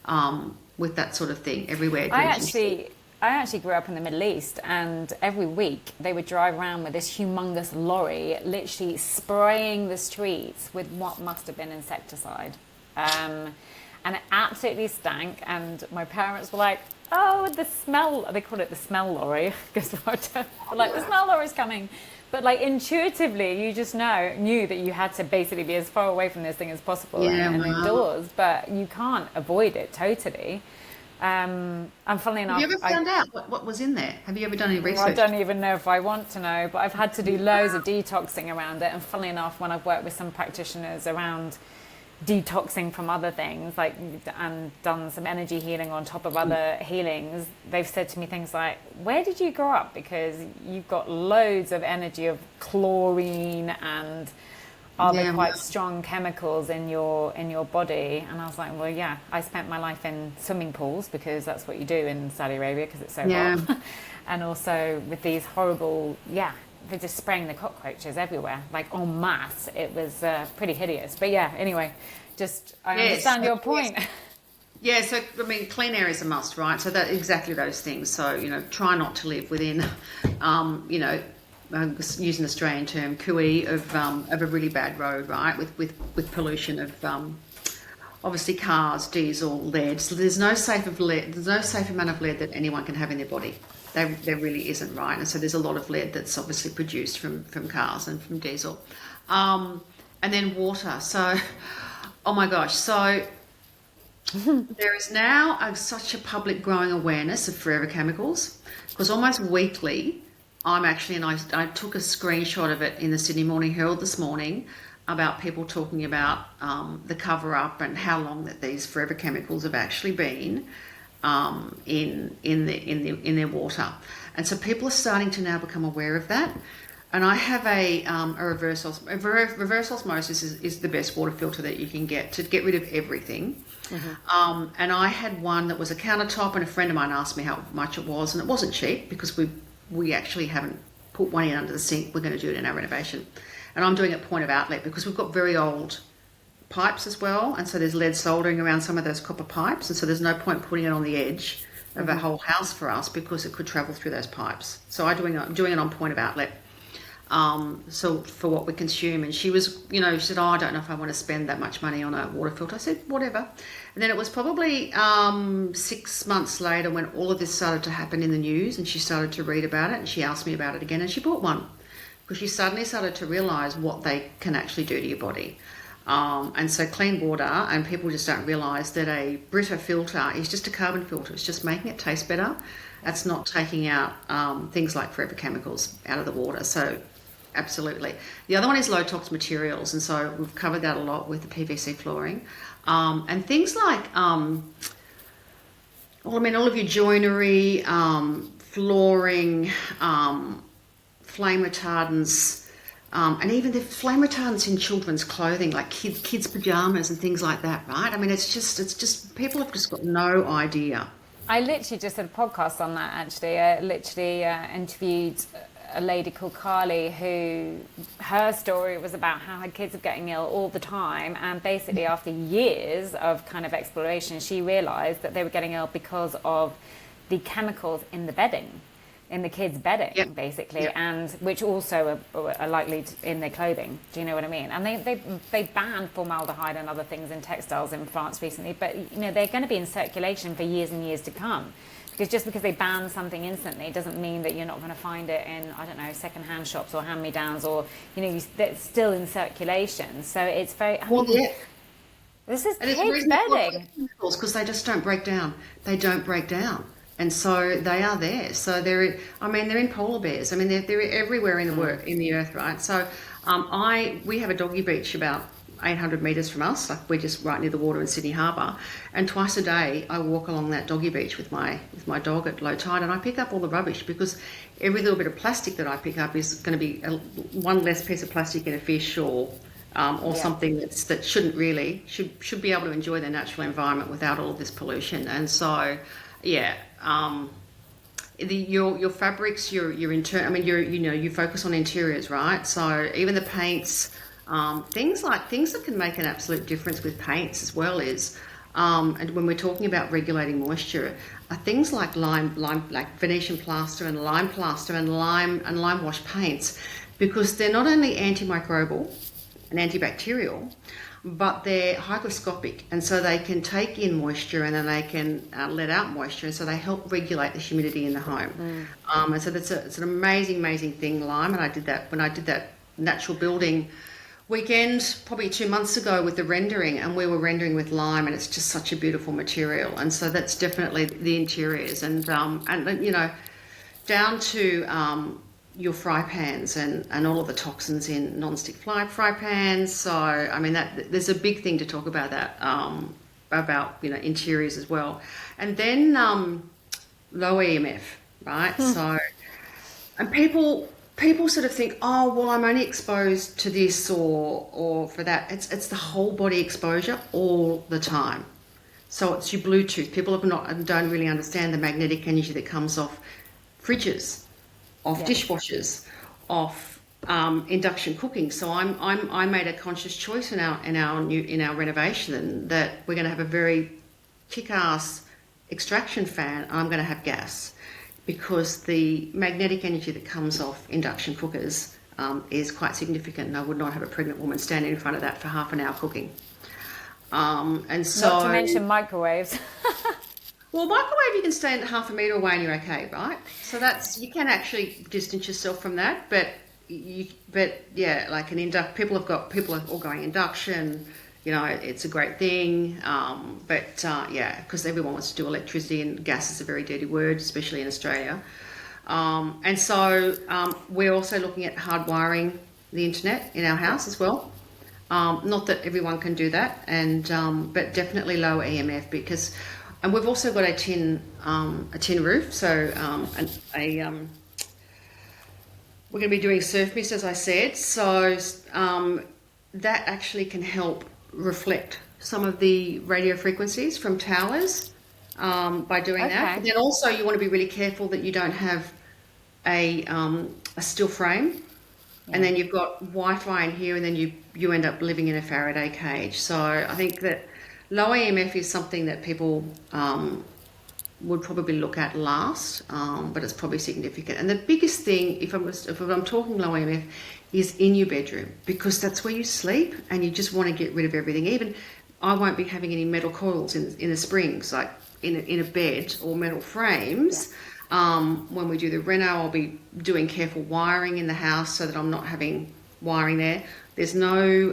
that sort of thing everywhere. I actually grew up in the Middle East, and every week they would drive around with this humongous lorry, literally spraying the streets with what must have been insecticide. And it absolutely stank. And my parents were like, "Oh, the smell!" They call it the smell lorry, because like the smell lorry's coming. But like intuitively, you just knew that you had to basically be as far away from this thing as possible and indoors. But you can't avoid it totally. And funnily enough, have you ever found out what was in there? Have you ever done any research? I don't even know if I want to know, but I've had to do loads of detoxing around it. And funnily enough, when I've worked with some practitioners around detoxing from other things, like, and done some energy healing on top of other healings, they've said to me things like, "Where did you grow up? Because you've got loads of energy of chlorine and other quite strong chemicals in your body." And I was like, well, yeah, I spent my life in swimming pools because that's what you do in Saudi Arabia because it's so hot. And also with these horrible, they're just spraying the cockroaches everywhere, like en masse. It was pretty hideous. But yeah, anyway, I understand your point. Yeah, so I mean, clean air is a must, right? So that exactly those things. So try not to live within, use an Australian term, cooey of a really bad road, right? With pollution of obviously cars, diesel, lead. So there's no safe amount of lead that anyone can have in their body. There really isn't, right? And so there's a lot of lead that's obviously produced from cars and from diesel. And then water. So, oh my gosh. So there is now such a public growing awareness of forever chemicals, because almost weekly I'm actually, and I took a screenshot of it in the Sydney Morning Herald this morning about people talking about the cover up and how long that these forever chemicals have actually been in their water. And so people are starting to now become aware of that. And I have a reverse osmosis is the best water filter that you can get to get rid of everything. Mm-hmm. And I had one that was a countertop, and a friend of mine asked me how much it was, and it wasn't cheap because we actually haven't put one in under the sink. We're going to do it in our renovation. And I'm doing it point of outlet because we've got very old pipes as well, and so there's lead soldering around some of those copper pipes, and so there's no point putting it on the edge of a whole house for us because it could travel through those pipes. So I'm doing it on point of outlet. So for what we consume. And she was, she said, "Oh, I don't know if I want to spend that much money on a water filter." I said, "Whatever." And then it was probably 6 months later when all of this started to happen in the news, and she started to read about it, and she asked me about it again, and she bought one because she suddenly started to realise what they can actually do to your body. And so clean water, and people just don't realise that a Brita filter is just a carbon filter. It's just making it taste better. That's not taking out things like forever chemicals out of the water. So absolutely. The other one is low tox materials, and so we've covered that a lot with the PVC flooring. And things like Well, I mean, all of your joinery, flooring, flame retardants, and even the flame retardants in children's clothing, like kids' pajamas and things like that, right? I mean, it's just people have just got no idea. I literally just did a podcast on that actually. I literally interviewed a lady called Carly who her story was about how her kids are getting ill all the time, and basically after years of kind of exploration she realised that they were getting ill because of the chemicals in the bedding, in the kids' bedding, Yep. basically, Yep. and which also are likely in their clothing. Do you know what I mean? And they banned formaldehyde and other things in textiles in France recently, but you know they're going to be in circulation for years and years to come. Because just because they ban something instantly doesn't mean that you're not going to find it in, I don't know, second-hand shops or hand-me-downs, or you know, it's still in circulation. So it's very. Well, yeah. This is And it's the kids' reason they've got bedding. chemicals, because they just don't break down. They don't break down. And so they are there. So they're in polar bears. I mean, they're everywhere in the earth, right? So we have a doggy beach about 800 metres from us. Like we're just right near the water in Sydney Harbour. And twice a day I walk along that doggy beach with my dog at low tide, and I pick up all the rubbish, because every little bit of plastic that I pick up is going to be one less piece of plastic in a fish, or Yeah. something that shouldn't really should be able to enjoy their natural environment without all of this pollution. And so, yeah, your fabrics, your I mean, you focus on interiors, right? So even the paints, things that can make an absolute difference with paints as well is, and when we're talking about regulating moisture, are things like lime, like Venetian plaster and lime plaster and lime wash paints, because they're not only antimicrobial and antibacterial, but they're hygroscopic, and so they can take in moisture and then they can let out moisture, and so they help regulate the humidity in the home. And so it's an amazing thing, lime. And I did that when I did that natural building weekend probably 2 months ago with the rendering, and we were rendering with lime, and it's just such a beautiful material. And so that's definitely the interiors, and you know, down to your fry pans and all of the toxins in non-stick fry pans. So I mean, that there's a big thing to talk about that, about, you know, interiors as well. And then low EMF, right? So, and people sort of think, oh well, I'm only exposed to this or for that. It's the whole body exposure all the time. So it's your Bluetooth. People don't really understand the magnetic energy that comes off fridges, off dishwashers, off induction cooking. So I made a conscious choice in our renovation that we're going to have a very kick-ass extraction fan. I'm going to have gas, because the magnetic energy that comes off induction cookers is quite significant, and I would not have a pregnant woman standing in front of that for half an hour cooking. And so, Not to mention microwaves. well, microwave, you can stand half a metre away and you're okay, right? So you can actually distance yourself from that, but yeah, like people are all going induction. You know, it's a great thing, yeah, because everyone wants to do electricity, and gas is a very dirty word, especially in Australia. And so we're also looking at hardwiring the internet in our house as well. Not that everyone can do that, and but definitely low EMF, because. And we've also got a tin roof, so we're going to be doing surf mist, as I said. So that actually can help reflect some of the radio frequencies from towers by doing that. But then also you want to be really careful that you don't have a steel frame, and then you've got Wi-Fi in here, and then you end up living in a Faraday cage. So I think that low EMF is something that people would probably look at last, but it's probably significant. And the biggest thing, if I'm talking low EMF, is in your bedroom, because that's where you sleep, and you just want to get rid of everything. Even I won't be having any metal coils in the springs, like in a bed, or metal frames. When we do the reno, I'll be doing careful wiring in the house so that I'm not having wiring there. There's no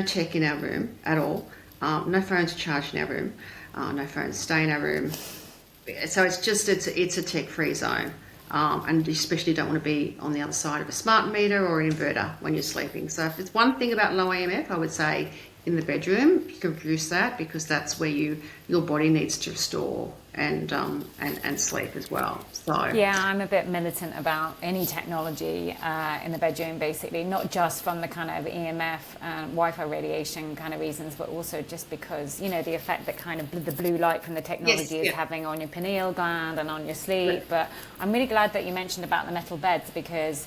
tech in our room at all. No phones are charged in our room. No phones stay in our room. So it's a tech-free zone. And you especially don't want to be on the other side of a smart meter or an inverter when you're sleeping. So if it's one thing about low EMF, I would say in the bedroom, you can reduce that, because that's where your body needs to restore and sleep as well. So yeah, I'm a bit militant about any technology in the bedroom, basically, not just from the kind of EMF and Wi-Fi radiation kind of reasons, but also just because, you know, the effect that kind of the blue light from the technology is having on your pineal gland and on your sleep. But I'm really glad that you mentioned about the metal beds because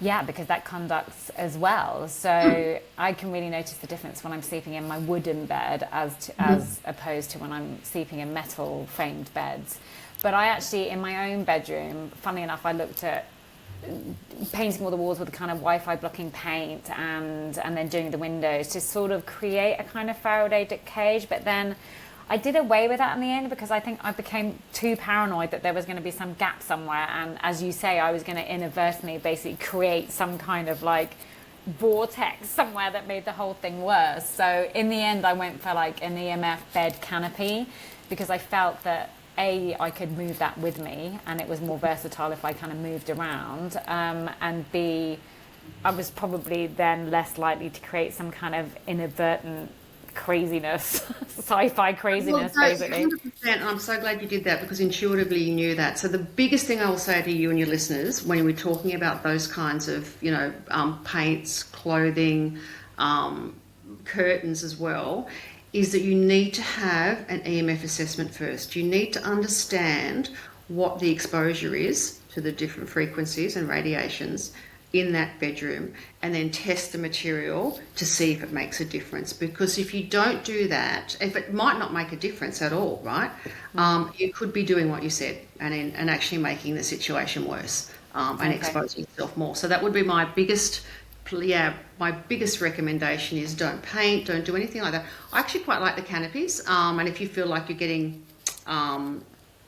that conducts as well. So I can really notice the difference when I'm sleeping in my wooden bed as opposed to when I'm sleeping in metal framed beds. But I actually, in my own bedroom, funnily enough, I looked at painting all the walls with a kind of Wi-Fi blocking paint and then doing the windows to sort of create a kind of Faraday cage. But then I did away with that in the end because I think I became too paranoid that there was going to be some gap somewhere. And as you say, I was going to inadvertently basically create some kind of like vortex somewhere that made the whole thing worse. So in the end, I went for like an EMF bed canopy because I felt that A, I could move that with me and it was more versatile if I kind of moved around. And B, I was probably then less likely to create some kind of inadvertent craziness, sci-fi craziness, basically. 100%, and I'm so glad you did that because intuitively you knew that. So the biggest thing I will say to you and your listeners when we're talking about those kinds of, you know, paints, clothing, curtains as well, is that you need to have an EMF assessment first. You need to understand what the exposure is to the different frequencies and radiations in that bedroom and then test the material to see if it makes a difference. Because if you don't do that, if it might not make a difference at all, right, you could be doing what you said and actually making the situation worse and exposing yourself more. So that would be my biggest recommendation is don't paint, don't do anything like that. I actually quite like the canopies, and if you feel like you're getting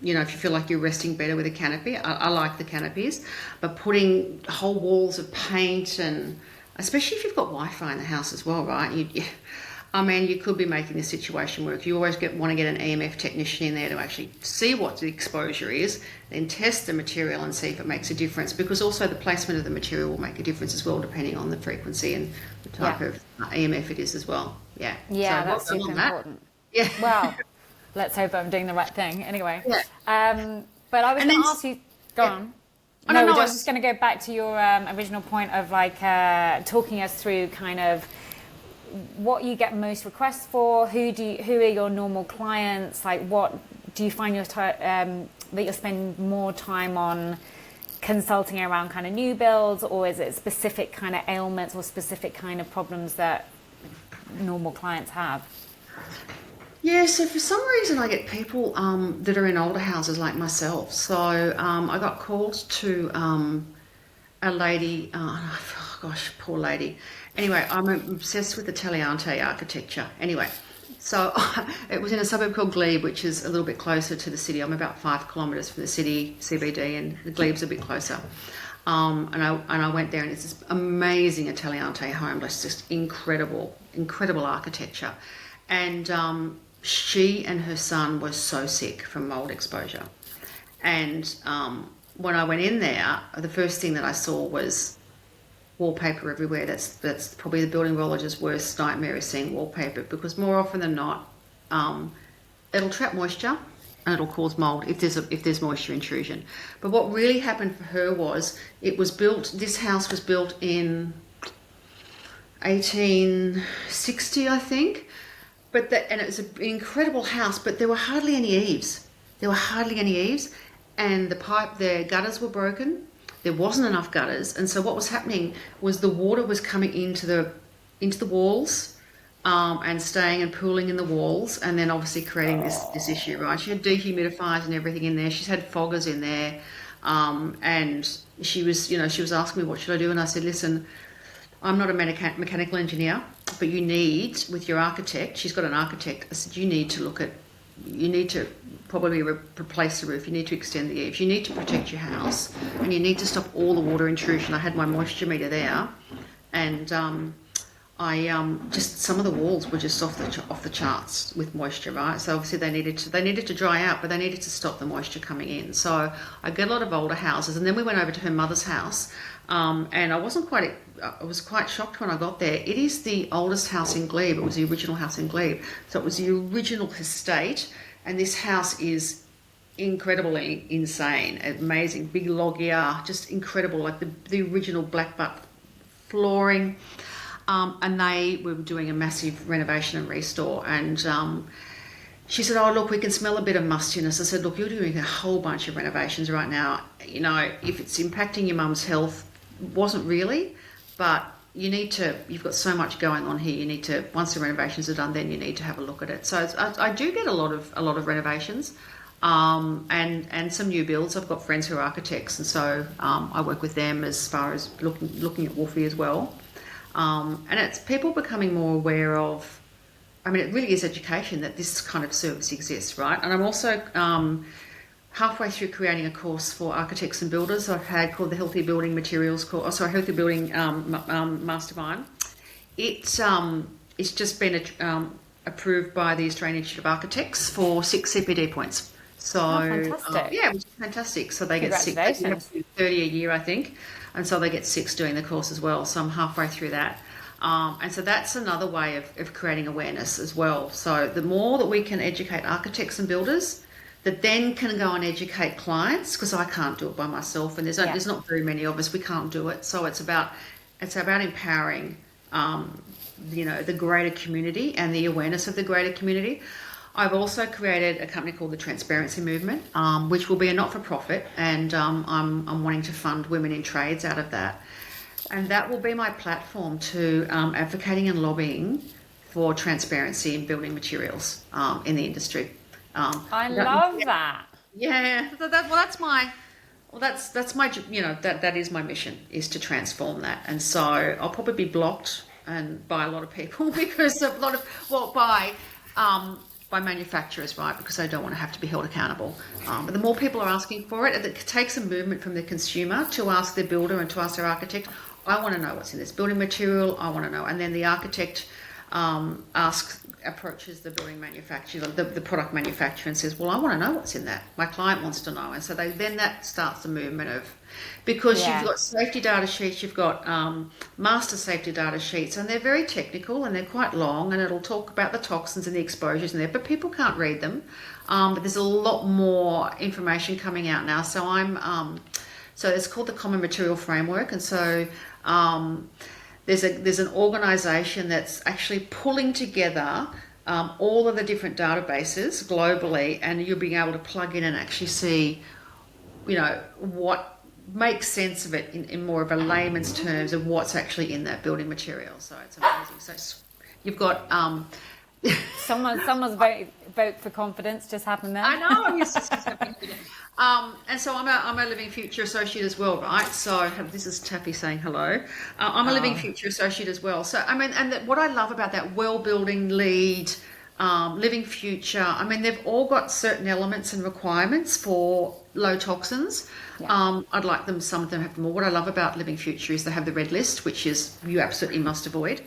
if you feel like you're resting better with a canopy, I like the canopies, but putting whole walls of paint, and especially if you've got Wi-Fi in the house as well, right? You could be making the situation work. You always want to get an EMF technician in there to actually see what the exposure is, then test the material and see if it makes a difference, because also the placement of the material will make a difference as well, depending on the frequency and the type of EMF it is as well. Yeah. Yeah, so that's super important. Yeah. Well, let's hope I'm doing the right thing. Anyway. Yeah. But I was going to ask you. Go on. I was just going to go back to your original point of like talking us through kind of what you get most requests for. Who are your normal clients? Like, what do you find that you'll spend more time on consulting around kind of new builds, or is it specific kind of ailments or specific kind of problems that normal clients have? Yeah, so for some reason I get people that are in older houses like myself. So I got called to a lady, gosh, poor lady. Anyway, I'm obsessed with Italianate architecture. Anyway, so it was in a suburb called Glebe, which is a little bit closer to the city. I'm about 5 kilometres from the city, CBD, and the Glebe's a bit closer. And I went there, and it's this amazing Italianate home. It's just incredible architecture. And she and her son were so sick from mould exposure. And when I went in there, the first thing that I saw was wallpaper everywhere. That's probably the building biologist's worst nightmare, is seeing wallpaper, because more often than not, it'll trap moisture and it'll cause mould if there's moisture intrusion. But what really happened for her was this house was built in 1860, I think. And it was an incredible house, but there were hardly any eaves. And the gutters were broken. There wasn't enough gutters, and so what was happening was the water was coming into the walls, and staying and pooling in the walls, and then obviously creating this issue, right? She had dehumidifiers and everything in there. She's had foggers in there, and she was asking me, what should I do? And I said, listen, I'm not a mechanical engineer, but you need, with your architect, she's got an architect, I said, you need to probably replace the roof, you need to extend the eaves, you need to protect your house, and you need to stop all the water intrusion. I had my moisture meter there, and just some of the walls were just off the charts with moisture, right? So obviously they needed to dry out, but they needed to stop the moisture coming in. So I get a lot of older houses, and then we went over to her mother's house, and I was quite shocked when I got there. It is the oldest house in Glebe. It was the original house in Glebe, so it was the original estate, and this house is incredibly insane, amazing, big log ear, just incredible, like the original black butt flooring. And they were doing a massive renovation and restore. And she said, "Oh, look, we can smell a bit of mustiness." I said, "Look, you're doing a whole bunch of renovations right now. You know, if it's impacting your mum's health, wasn't really, but you've got so much going on here. You need to, once the renovations are done, then you need to have a look at it." So I do get a lot of renovations, and some new builds. I've got friends who are architects, and so I work with them as far as looking at Wolfie as well. And it's people becoming more aware of, I mean, it really is education that this kind of service exists, right? And I'm also halfway through creating a course for architects and builders I've had called the Healthy Building Materials course, Healthy Building Mastermind. It's just been approved by the Australian Institute of Architects for 6 CPD points. So fantastic. Yeah, which is fantastic. So they get 6, they have to do 30 a year, I think, and so they get 6 doing the course as well. So I'm halfway through that. And so that's another way of creating awareness as well. So the more that we can educate architects and builders, that then can go and educate clients, because I can't do it by myself, and there's not very many of us. We can't do it. So it's about empowering, the greater community and the awareness of the greater community. I've also created a company called the Transparency Movement, which will be a not-for-profit, and I'm wanting to fund women in trades out of that. And that will be my platform to advocating and lobbying for transparency in building materials in the industry. I love that. Yeah, that's my that is my mission, is to transform that. And so I'll probably be blocked and by a lot of people because of by manufacturers, right? Because they don't want to have to be held accountable. But the more people are asking for it, it takes a movement from the consumer to ask their builder and to ask their architect, "I want to know what's in this building material. I want to know." And then the architect approaches the building manufacturer, the product manufacturer, and says, "Well, I want to know what's in that. My client wants to know." And so that starts the movement of, because you've got safety data sheets, you've got master safety data sheets, and they're very technical and they're quite long, and it'll talk about the toxins and the exposures in there, but people can't read them. But there's a lot more information coming out now. So so it's called the Common Material Framework, and so there's an organisation that's actually pulling together all of the different databases globally, and you'll be able to plug in and actually see, what makes sense of it in more of a layman's terms of what's actually in that building material. So it's amazing. So you've got someone's vote for confidence just happened there. I know. And so I'm a Living Future Associate as well, right? So this is Taffy saying hello. I'm a Living Future Associate as well. So I mean, and what I love about that Well Building Lead, Living Future, I mean, they've all got certain elements and requirements for low toxins. I'd like some of them have more. What I love about Living Future is they have the red list, which is you absolutely must avoid.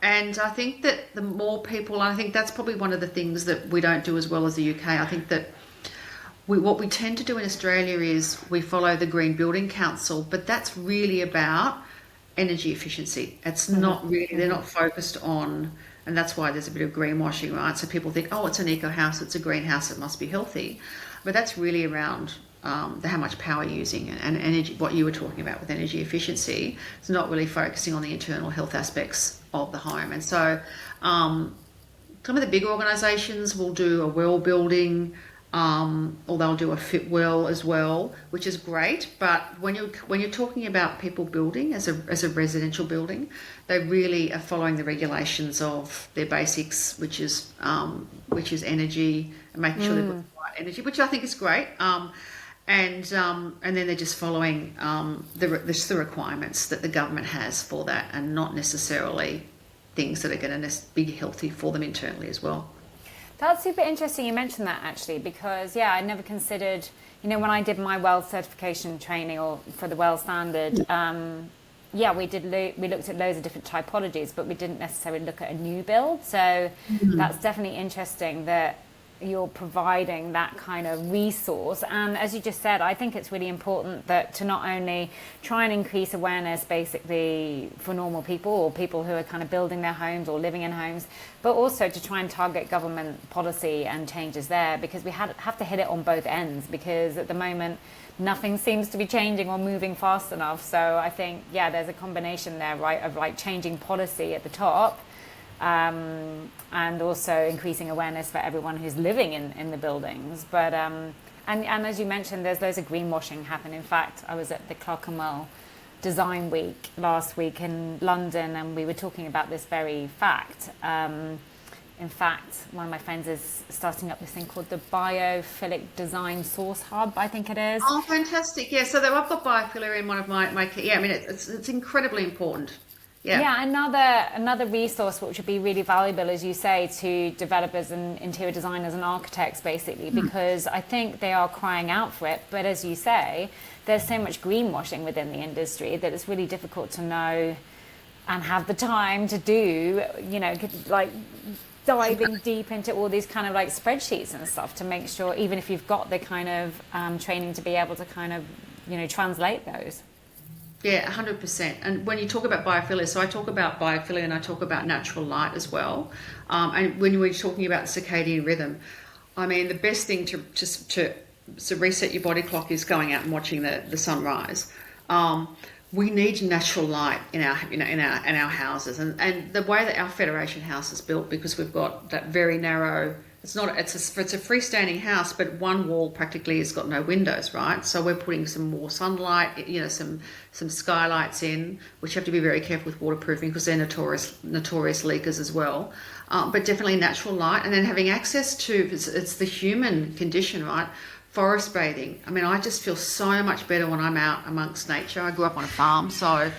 And I think that the more people, I think that's probably one of the things that we don't do as well as the UK. I think that what we tend to do in Australia is we follow the Green Building Council, but that's really about energy efficiency. It's not really, they're not focused on, and that's why there's a bit of greenwashing, right? So people think, oh, it's an eco house, it's a greenhouse, it must be healthy. But that's really around how much power you're using and energy, what you were talking about with energy efficiency. It's not really focusing on the internal health aspects of the home. And so some of the big organisations will do a well building, or they'll do a fit well as well, which is great. But when you're talking about people building as a residential building, they really are following the regulations of their basics, which is energy, and making sure they've got the right energy, which I think is great. And then they're just following the requirements that the government has for that, and not necessarily things that are going to be healthy for them internally as well. That's super interesting you mentioned that, actually, because I never considered, when I did my WELL certification training, or for the WELL standard, we looked at loads of different typologies, but we didn't necessarily look at a new build. So that's definitely interesting that you're providing that kind of resource. And as you just said, I think it's really important that to not only try and increase awareness basically for normal people or people who are kind of building their homes or living in homes, but also to try and target government policy and changes there, because we have to hit it on both ends, because at the moment nothing seems to be changing or moving fast enough. So I think, yeah, there's a combination there, right, of like changing policy at the top, and also increasing awareness for everyone who's living in the buildings. But and as you mentioned, there's loads of greenwashing happening. In fact, I was at the Clerkenwell Design Week last week in London, and we were talking about this very fact. In fact, one of my friends is starting up this thing called the Biophilic Design Source Hub, I think it is. Oh, fantastic! Yeah, so I've got biophilia in one of my key. Yeah, I mean it's incredibly important. Yeah. Yeah, another resource which would be really valuable, as you say, to developers and interior designers and architects, basically, because I think they are crying out for it. But as you say, there's so much greenwashing within the industry that it's really difficult to know and have the time to do, you know, like diving deep into all these kind of like spreadsheets and stuff to make sure, even if you've got the kind of training to be able to kind of, you know, translate those. Yeah, 100%. And when you talk about biophilia, so I talk about biophilia and I talk about natural light as well. And when we're talking about the circadian rhythm, I mean, the best thing to reset your body clock is going out and watching the sunrise. We need natural light in our houses, and the way that our Federation house is built, because we've got that very narrow. It's a freestanding house, but one wall practically has got no windows, right? So we're putting some more sunlight, you know, some skylights in, which you have to be very careful with waterproofing because they're notorious leakers as well. But definitely natural light, and then having access to it's the human condition, right? Forest bathing. I mean, I just feel so much better when I'm out amongst nature. I grew up on a farm, so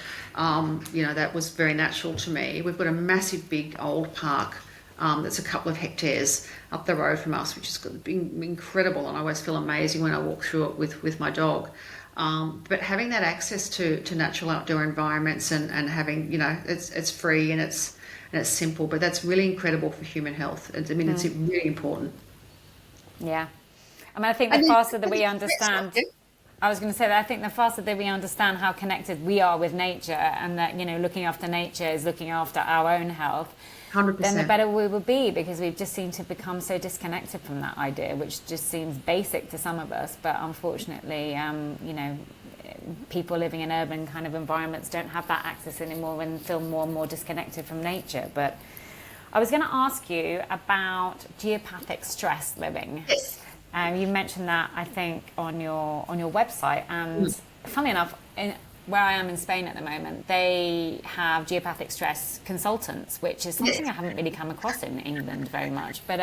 you know, that was very natural to me. We've got a massive, big old park. That's a couple of hectares up the road from us, which is incredible, and I always feel amazing when I walk through it with my dog. But having that access to natural outdoor environments and having, you know, it's free and it's simple, but that's really incredible for human health. It's really important. Yeah. I mean, I think the faster that we understand... I was going to say that I think the faster that we understand how connected we are with nature, and that, you know, looking after nature is looking after our own health, 100%. then the better we will be, because we've just seemed to become so disconnected from that idea, which just seems basic to some of us. But unfortunately, you know, people living in urban kind of environments don't have that access anymore and feel more and more disconnected from nature. But I was going to ask you about geopathic stress living. Yes. You mentioned that, I think, on your website, and funnily enough, where I am in Spain at the moment, they have geopathic stress consultants, which is something I haven't really come across in England very much, but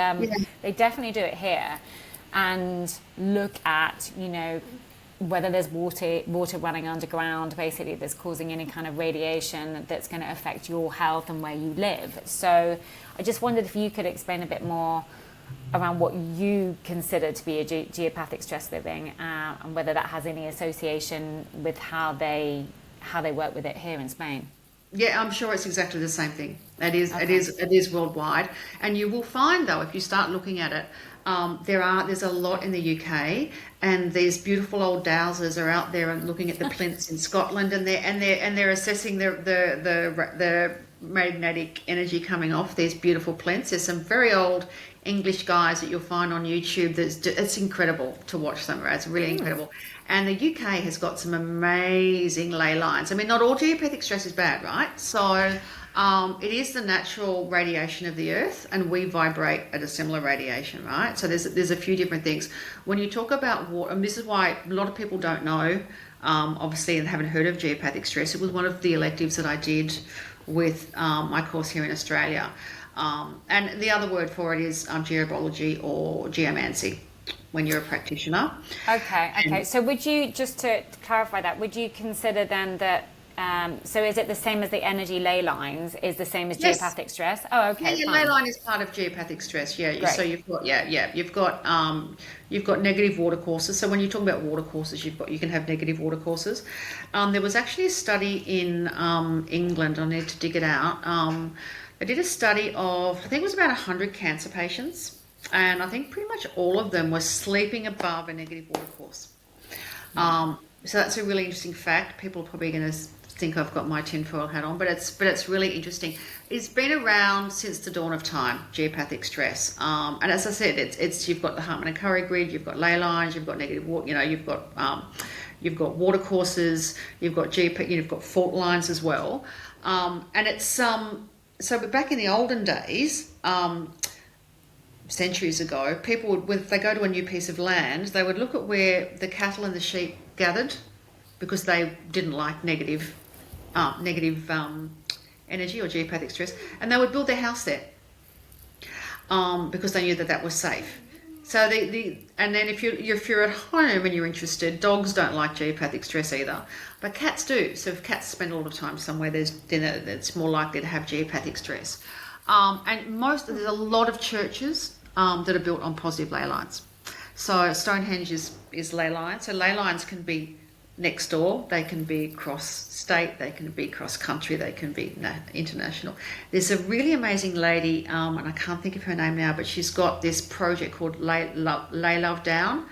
they definitely do it here, and look at, you know, whether there's water running underground, basically, that's causing any kind of radiation that's going to affect your health and where you live. So I just wondered if you could explain a bit more around what you consider to be a geopathic stress living, and whether that has any association with how they work with it here in Spain. Yeah, I'm sure it's exactly the same thing. It is worldwide, and you will find, though, if you start looking at it, there's a lot in the UK, and these beautiful old dowsers are out there and looking at the plinths in Scotland, and they're assessing the magnetic energy coming off these beautiful plinths. There's some very old English guys that you'll find on YouTube. It's incredible to watch them, right? It's really incredible. And the UK has got some amazing ley lines. I mean, not all geopathic stress is bad, right? So it is the natural radiation of the Earth, and we vibrate at a similar radiation, right? So there's a few different things. When you talk about water, and this is why a lot of people don't know, obviously, and haven't heard of geopathic stress. It was one of the electives that I did with my course here in Australia. And the other word for it is geobiology or geomancy when you're a practitioner. Okay. So would you, just to clarify that, would you consider then that, so is it the same as the energy ley lines, is the same as geopathic stress? Oh, okay. Yeah, ley line is part of geopathic stress. Yeah. Great. So you've got negative water courses. So when you talk about water courses, you can have negative water courses. There was actually a study in England. I need to dig it out. They did a study of, I think it was about 100 cancer patients, and I think pretty much all of them were sleeping above a negative water course. So that's a really interesting fact. People are probably going to think I've got my tinfoil hat on, but it's really interesting. It's been around since the dawn of time, geopathic stress. And as I said, it's you've got the Hartman and Curry grid, you've got ley lines, you've got negative water, you've got water courses, you've got you've got fault lines as well. And it's but back in the olden days, centuries ago, people would, when they go to a new piece of land, they would look at where the cattle and the sheep gathered, because they didn't like negative energy or geopathic stress, and they would build their house there because they knew that was safe. So and then if you're at home and you're interested, dogs don't like geopathic stress either, but cats do. So if cats spend a lot of time somewhere, it's more likely to have geopathic stress. And there's a lot of churches that are built on positive ley lines. So Stonehenge is ley lines. So ley lines can be next door, they can be cross-state, they can be cross-country, they can be international. There's a really amazing lady, and I can't think of her name now, but she's got this project called Lay Love Down,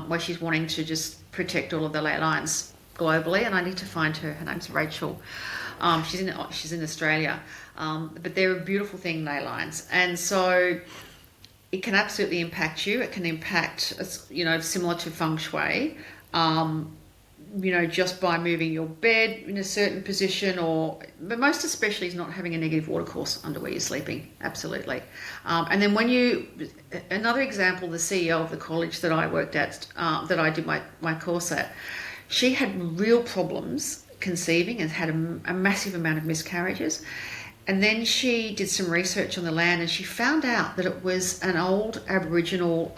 where she's wanting to just protect all of the ley lines globally, and I need to find her. Her name's Rachel. She's in Australia, but they're a beautiful thing, ley lines, and so it can absolutely impact you. It can impact, similar to feng shui. Just by moving your bed in a certain position, but most especially is not having a negative water course under where you're sleeping. Absolutely. And then another example, the CEO of the college that I worked at, that I did my course at, she had real problems conceiving and had a massive amount of miscarriages. And then she did some research on the land, and she found out that it was an old Aboriginal,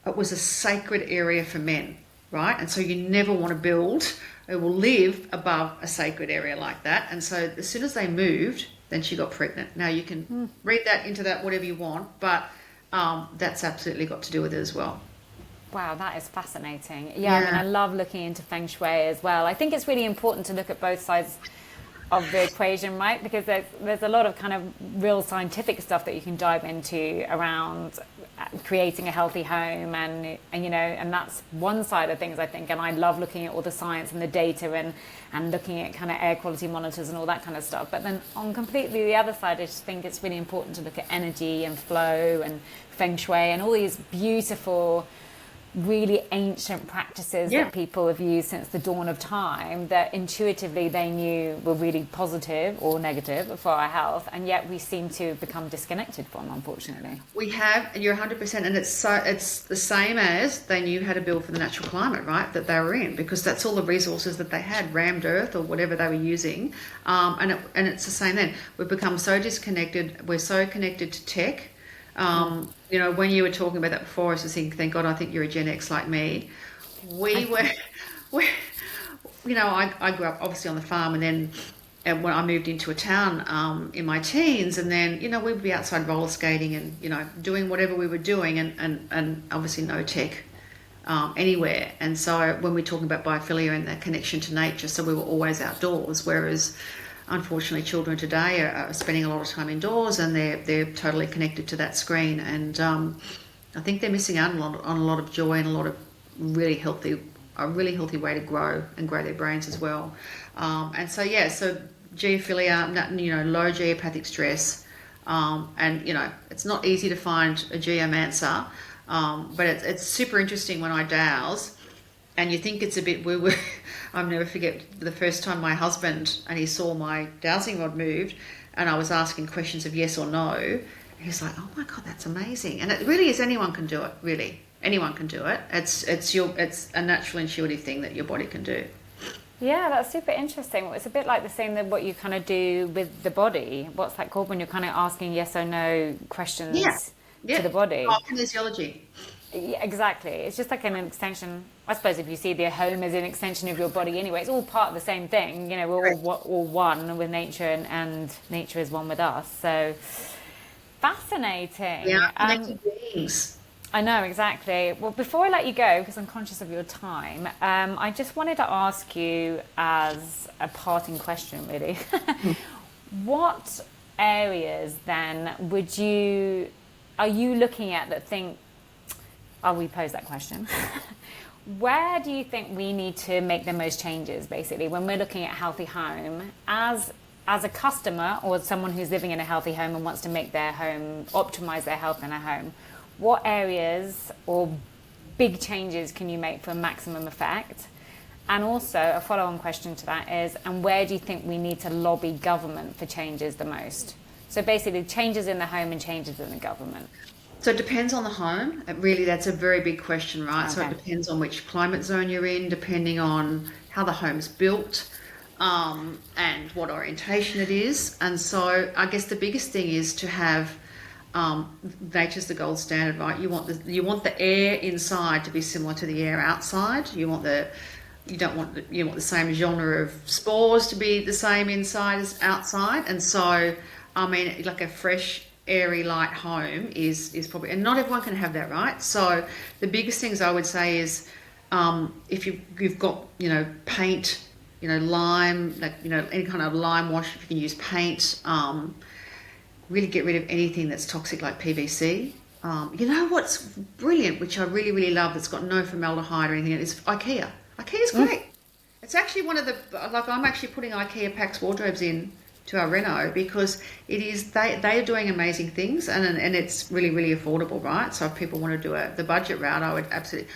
it was a sacred area for men. Right, and so you never want to build or will live above a sacred area like that. And so as soon as they moved, then she got pregnant. Now you can read that into that whatever you want, but that's absolutely got to do with it as well. Wow, that is fascinating. Yeah, I mean, I love looking into feng shui as well. I think it's really important to look at both sides of the equation, right? Because there's a lot of kind of real scientific stuff that you can dive into around creating a healthy home, and that's one side of things, I think. And I love looking at all the science and the data and looking at kind of air quality monitors and all that kind of stuff. But then on completely the other side, I just think it's really important to look at energy and flow and feng shui and all these beautiful, really ancient practices that people have used since the dawn of time, that intuitively they knew were really positive or negative for our health, and yet we seem to become disconnected from, unfortunately. We have, and you're 100%, and it's the same as they knew how to build for the natural climate, right, that they were in, because that's all the resources that they had, rammed earth or whatever they were using, and it's the same then. We've become so disconnected, we're so connected to tech. When you were talking about that before, I was just thinking, thank God, I think you're a Gen X like me. I grew up obviously on the farm, and then when I moved into a town in my teens, and then, we would be outside roller skating and, doing whatever we were doing, and obviously no tech anywhere. And so when we're talking about biophilia and that connection to nature, so we were always outdoors, whereas unfortunately, children today are spending a lot of time indoors, and they're totally connected to that screen. And I think they're missing out on a lot of joy and a lot of really healthy way to grow their brains as well. And so geophilia, low geopathic stress, and it's not easy to find a geomancer, but it's super interesting when I dowse. And you think it's a bit woo-woo. I'll never forget the first time my husband, and he saw my dowsing rod moved, and I was asking questions of yes or no. He's like, "Oh my God, that's amazing!" And it really is. Anyone can do it. Really, anyone can do it. It's a natural, intuitive thing that your body can do. Yeah, that's super interesting. It's a bit like the same that what you kind of do with the body. What's that called when you're kind of asking yes or no questions to the body? Kinesiology. Yeah, exactly. It's just like an extension. I suppose if you see the home as an extension of your body anyway, it's all part of the same thing. We're all one with nature, and nature is one with us. So fascinating. Yeah, connected beings. I know, exactly. Well, before I let you go, because I'm conscious of your time, I just wanted to ask you as a parting question, really. What areas then are you looking at that think, I'll repose that question. Where do you think we need to make the most changes, basically, when we're looking at healthy home as a customer or someone who's living in a healthy home and wants to make their home, optimize their health in a home? What areas or big changes can you make for maximum effect? And also a follow-on question to that is, and where do you think we need to lobby government for changes the most? So basically changes in the home and changes in the government. So it depends on the home. Really, that's a very big question, right? Okay. So it depends on which climate zone you're in, depending on how the home's built, and what orientation it is. And so I guess the biggest thing is to have, nature's the gold standard, right? You want the air inside to be similar to the air outside. You want the same genre of spores to be the same inside as outside. And so, I mean, like a fresh, airy, light home is probably, and not everyone can have that, right? So the biggest things I would say is, if you've got, paint, lime, any kind of lime wash, if you can use paint, really get rid of anything that's toxic like PVC. What's brilliant, which I really, really love, that's got no formaldehyde or anything, is IKEA. IKEA's great. It's actually one of the, I'm actually putting IKEA Pax wardrobes in to our reno because it is, they are doing amazing things, and it's really, really affordable, right? So if people want to do the budget route, I would absolutely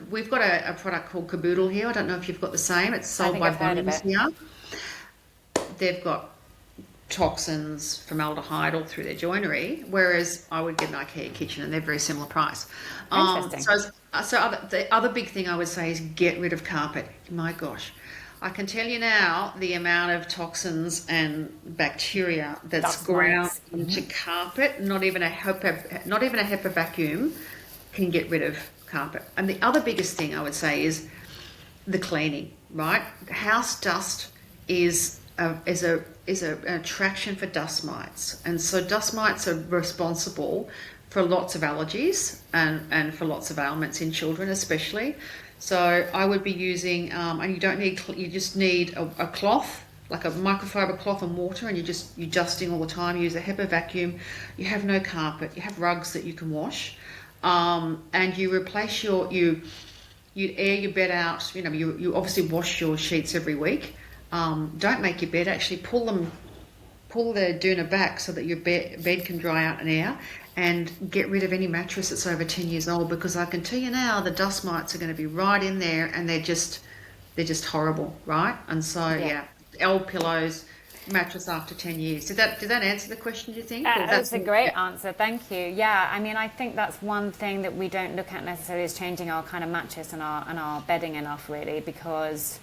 we've got a product called Caboodle here. I don't know if you've got the same. It's sold by Bonnie's here. They've got toxins, formaldehyde all through their joinery, whereas I would get an IKEA kitchen and they're very similar price. Interesting. The other big thing I would say is get rid of carpet. My gosh, I can tell you now the amount of toxins and bacteria that's ground into carpet. Not even a HEPA vacuum can get rid of carpet. And the other biggest thing I would say is the cleaning. Right, house dust is an attraction for dust mites, and so dust mites are responsible for lots of allergies and for lots of ailments in children especially. So I would be using, and you just need a cloth, like a microfiber cloth and water, and you're dusting all the time. You use a HEPA vacuum. You have no carpet. You have rugs that you can wash, and you replace you air your bed out. You obviously wash your sheets every week. Don't make your bed. Actually pull the doona back so that your bed can dry out and air, and get rid of any mattress that's over 10 years old, because I can tell you now the dust mites are going to be right in there, and they're just horrible, right? And so old pillows, mattress after 10 years. Did that answer the question, do you think? That's a great answer, thank you. Yeah, I mean, I think that's one thing that we don't look at necessarily, is changing our kind of mattress and our bedding enough, really, because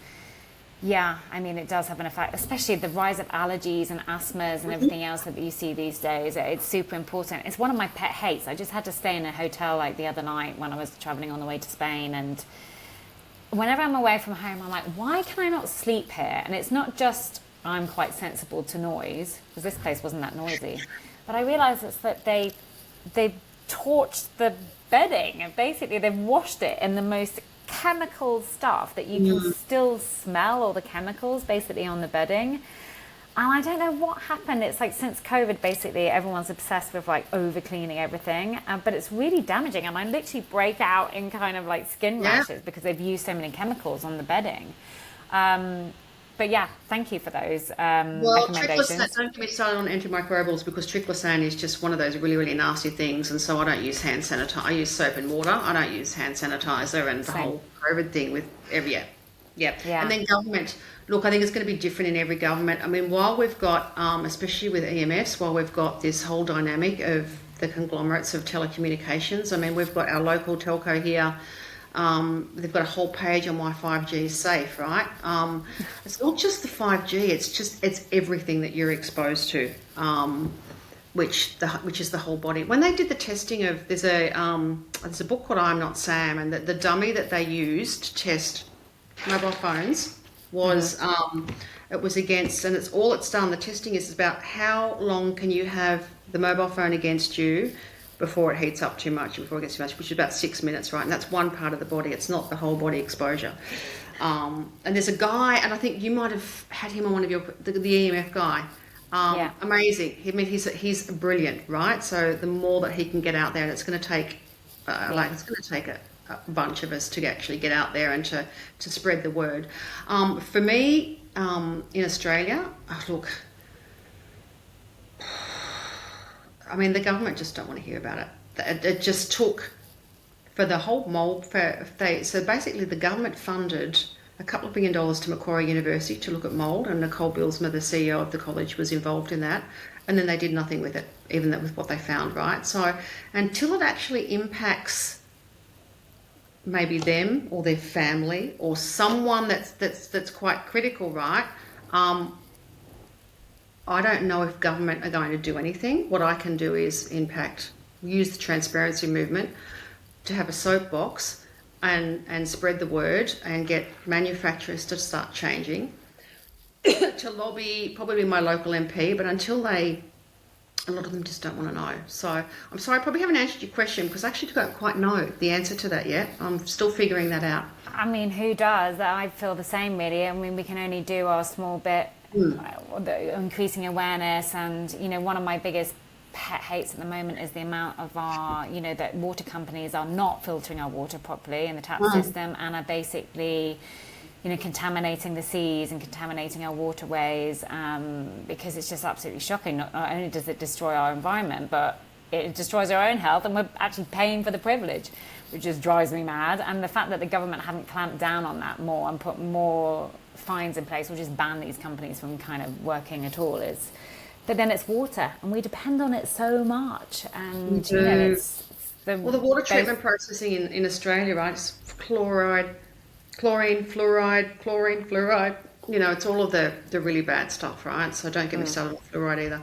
yeah, I mean, it does have an effect, especially the rise of allergies and asthmas and everything else that you see these days. It's super important. It's one of my pet hates. I just had to stay in a hotel like the other night when I was traveling on the way to Spain, and whenever I'm away from home, I'm like, why can I not sleep here? And it's not just I'm quite sensible to noise, because this place wasn't that noisy, but I realised it's that they've torched the bedding, and basically they've washed it in the most chemical stuff that you can still smell, all the chemicals basically on the bedding. And I don't know what happened. It's like since COVID, basically everyone's obsessed with like over cleaning everything, but it's really damaging, and I literally break out in kind of like skin rashes because they've used so many chemicals on the bedding. But yeah, thank you for those recommendations. Don't get me started on antimicrobials, because triclosan is just one of those really, really nasty things, and so I don't use hand sanitizer. I use soap and water. I don't use hand sanitizer, and the whole COVID thing with And then government. Look, I think it's going to be different in every government. I mean, while we've got, especially with EMFs, while we've got this whole dynamic of the conglomerates of telecommunications, I mean, we've got our local telco here. They've got a whole page on why 5G is safe, right? It's not just the 5G, it's everything that you're exposed to, which is the whole body. When they did the testing of, there's a book called I'm Not Sam, and the dummy that they used to test mobile phones was, it was against, and it's done, the testing is about how long can you have the mobile phone against you before it heats up too much, before it gets too much, which is about 6 minutes, right? And that's one part of the body. It's not the whole body exposure. And there's a guy, and I think you might have had him on one of the EMF guy. Amazing. I mean, he's brilliant, right? So the more that he can get out there, and it's going to take it's going to take a bunch of us to actually get out there and to spread the word. For me, in Australia, look, I mean, the government just don't want to hear about it. It just took for the whole mould. So basically, the government funded a couple of $1 billion to Macquarie University to look at mould, and Nicole Bilsma, the CEO of the college, was involved in that. And then they did nothing with it, even with what they found, right? So until it actually impacts maybe them or their family or someone that's quite critical, right? I don't know if government are going to do anything. What I can do is use the transparency movement to have a soapbox and spread the word and get manufacturers to start changing, to lobby probably my local MP, but until a lot of them just don't want to know. So I'm sorry, I probably haven't answered your question because I actually don't quite know the answer to that yet. I'm still figuring that out. I mean, who does? I feel the same, really. I mean, we can only do our small bit, increasing awareness. And, one of my biggest pet hates at the moment is the amount of that water companies are not filtering our water properly in the tap system and are basically, contaminating the seas and contaminating our waterways, because it's just absolutely shocking. Not only does it destroy our environment, but it destroys our own health, and we're actually paying for the privilege, which just drives me mad. And the fact that the government haven't clamped down on that more and put more fines in place or just ban these companies from kind of working at all is... But then it's water, and we depend on it so much. And, it's the water treatment processing in Australia, right? It's chlorine, fluoride, chlorine, fluoride. It's all of the really bad stuff, right? So don't get me started on fluoride either.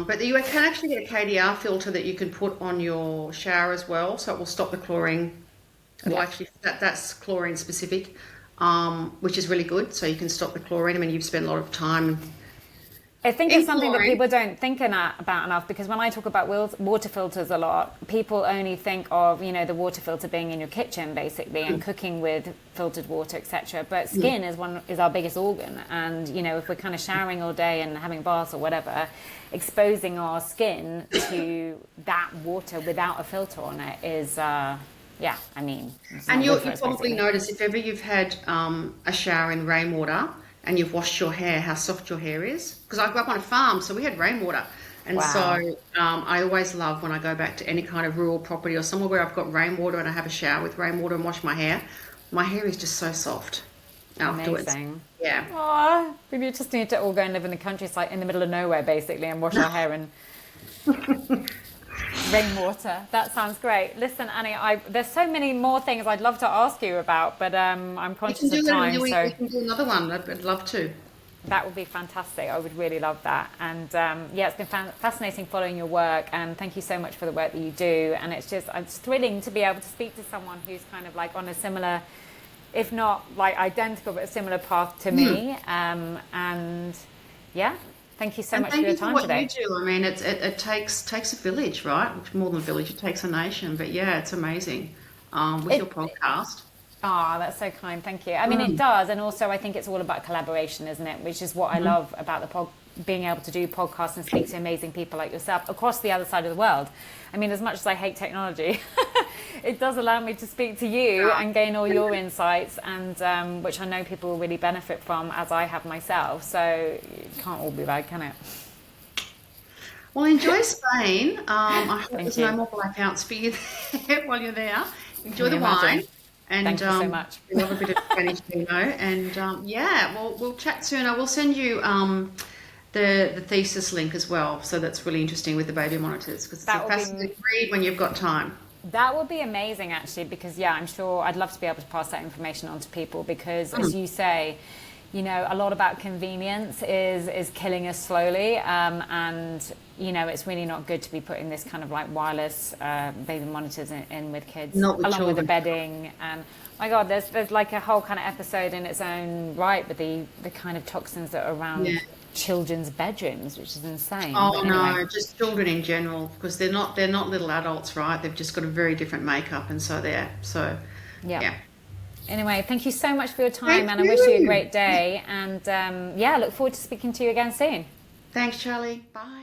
But you can actually get a KDR filter that you can put on your shower as well, so it will stop the chlorine. It'll actually, that's chlorine specific, which is really good. So you can stop the chlorine. I mean, you've spent a lot of time... I think it's something that people don't think about enough, because when I talk about water filters a lot, people only think of, the water filter being in your kitchen, basically, and cooking with filtered water, etc. But skin is our biggest organ. And, if we're kind of showering all day and having baths or whatever, exposing our skin to that water without a filter on it is... And you'll probably notice if ever you've had a shower in rainwater and you've washed your hair, how soft your hair is. Because I grew up on a farm, so we had rainwater. And so I always love when I go back to any kind of rural property or somewhere where I've got rainwater and I have a shower with rainwater and wash my hair is just so soft afterwards. Amazing. Yeah. Oh, we just need to all go and live in the countryside in the middle of nowhere, basically, and wash our hair in rainwater. That sounds great. Listen, Annie, there's so many more things I'd love to ask you about, but I'm conscious of time. We can do another one. I'd love to. That would be fantastic. I would really love that. And it's been fascinating following your work, and thank you so much for the work that you do. And it's thrilling to be able to speak to someone who's kind of like on a similar, if not like identical, but a similar path to me. Thank you so much for your time today. Thank you for what you do. I mean, it takes a village, right? More than a village, it takes a nation. But yeah, it's amazing with your podcast. That's so kind. Thank you. I mean, it does. And also, I think it's all about collaboration, isn't it? Which is what I love about being able to do podcasts and speak to amazing people like yourself across the other side of the world. I mean, as much as I hate technology, it does allow me to speak to you and gain all your insights, and which I know people will really benefit from, as I have myself. So it can't all be bad, can it? Well, enjoy Spain. I hope there's no more blackouts for you there while you're there. Enjoy the wine. And thank you so much. We love a bit of Spanish vino. And we'll chat soon. I will send you the thesis link as well. So that's really interesting with the baby monitors, because it's a fascinating read when you've got time. That would be amazing, actually, because I'm sure I'd love to be able to pass that information on to people, because as you say, a lot about convenience is killing us slowly, and it's really not good to be putting this kind of like wireless baby monitors in with kids, along with the bedding. And my God, there's like a whole kind of episode in its own right with the kind of toxins that are around children's bedrooms, which is insane. No, just children in general, because they're not little adults, right? They've just got a very different makeup, and so yeah. Anyway, thank you so much for your time, and I wish you a great day. And look forward to speaking to you again soon. Thanks, Charlie. Bye.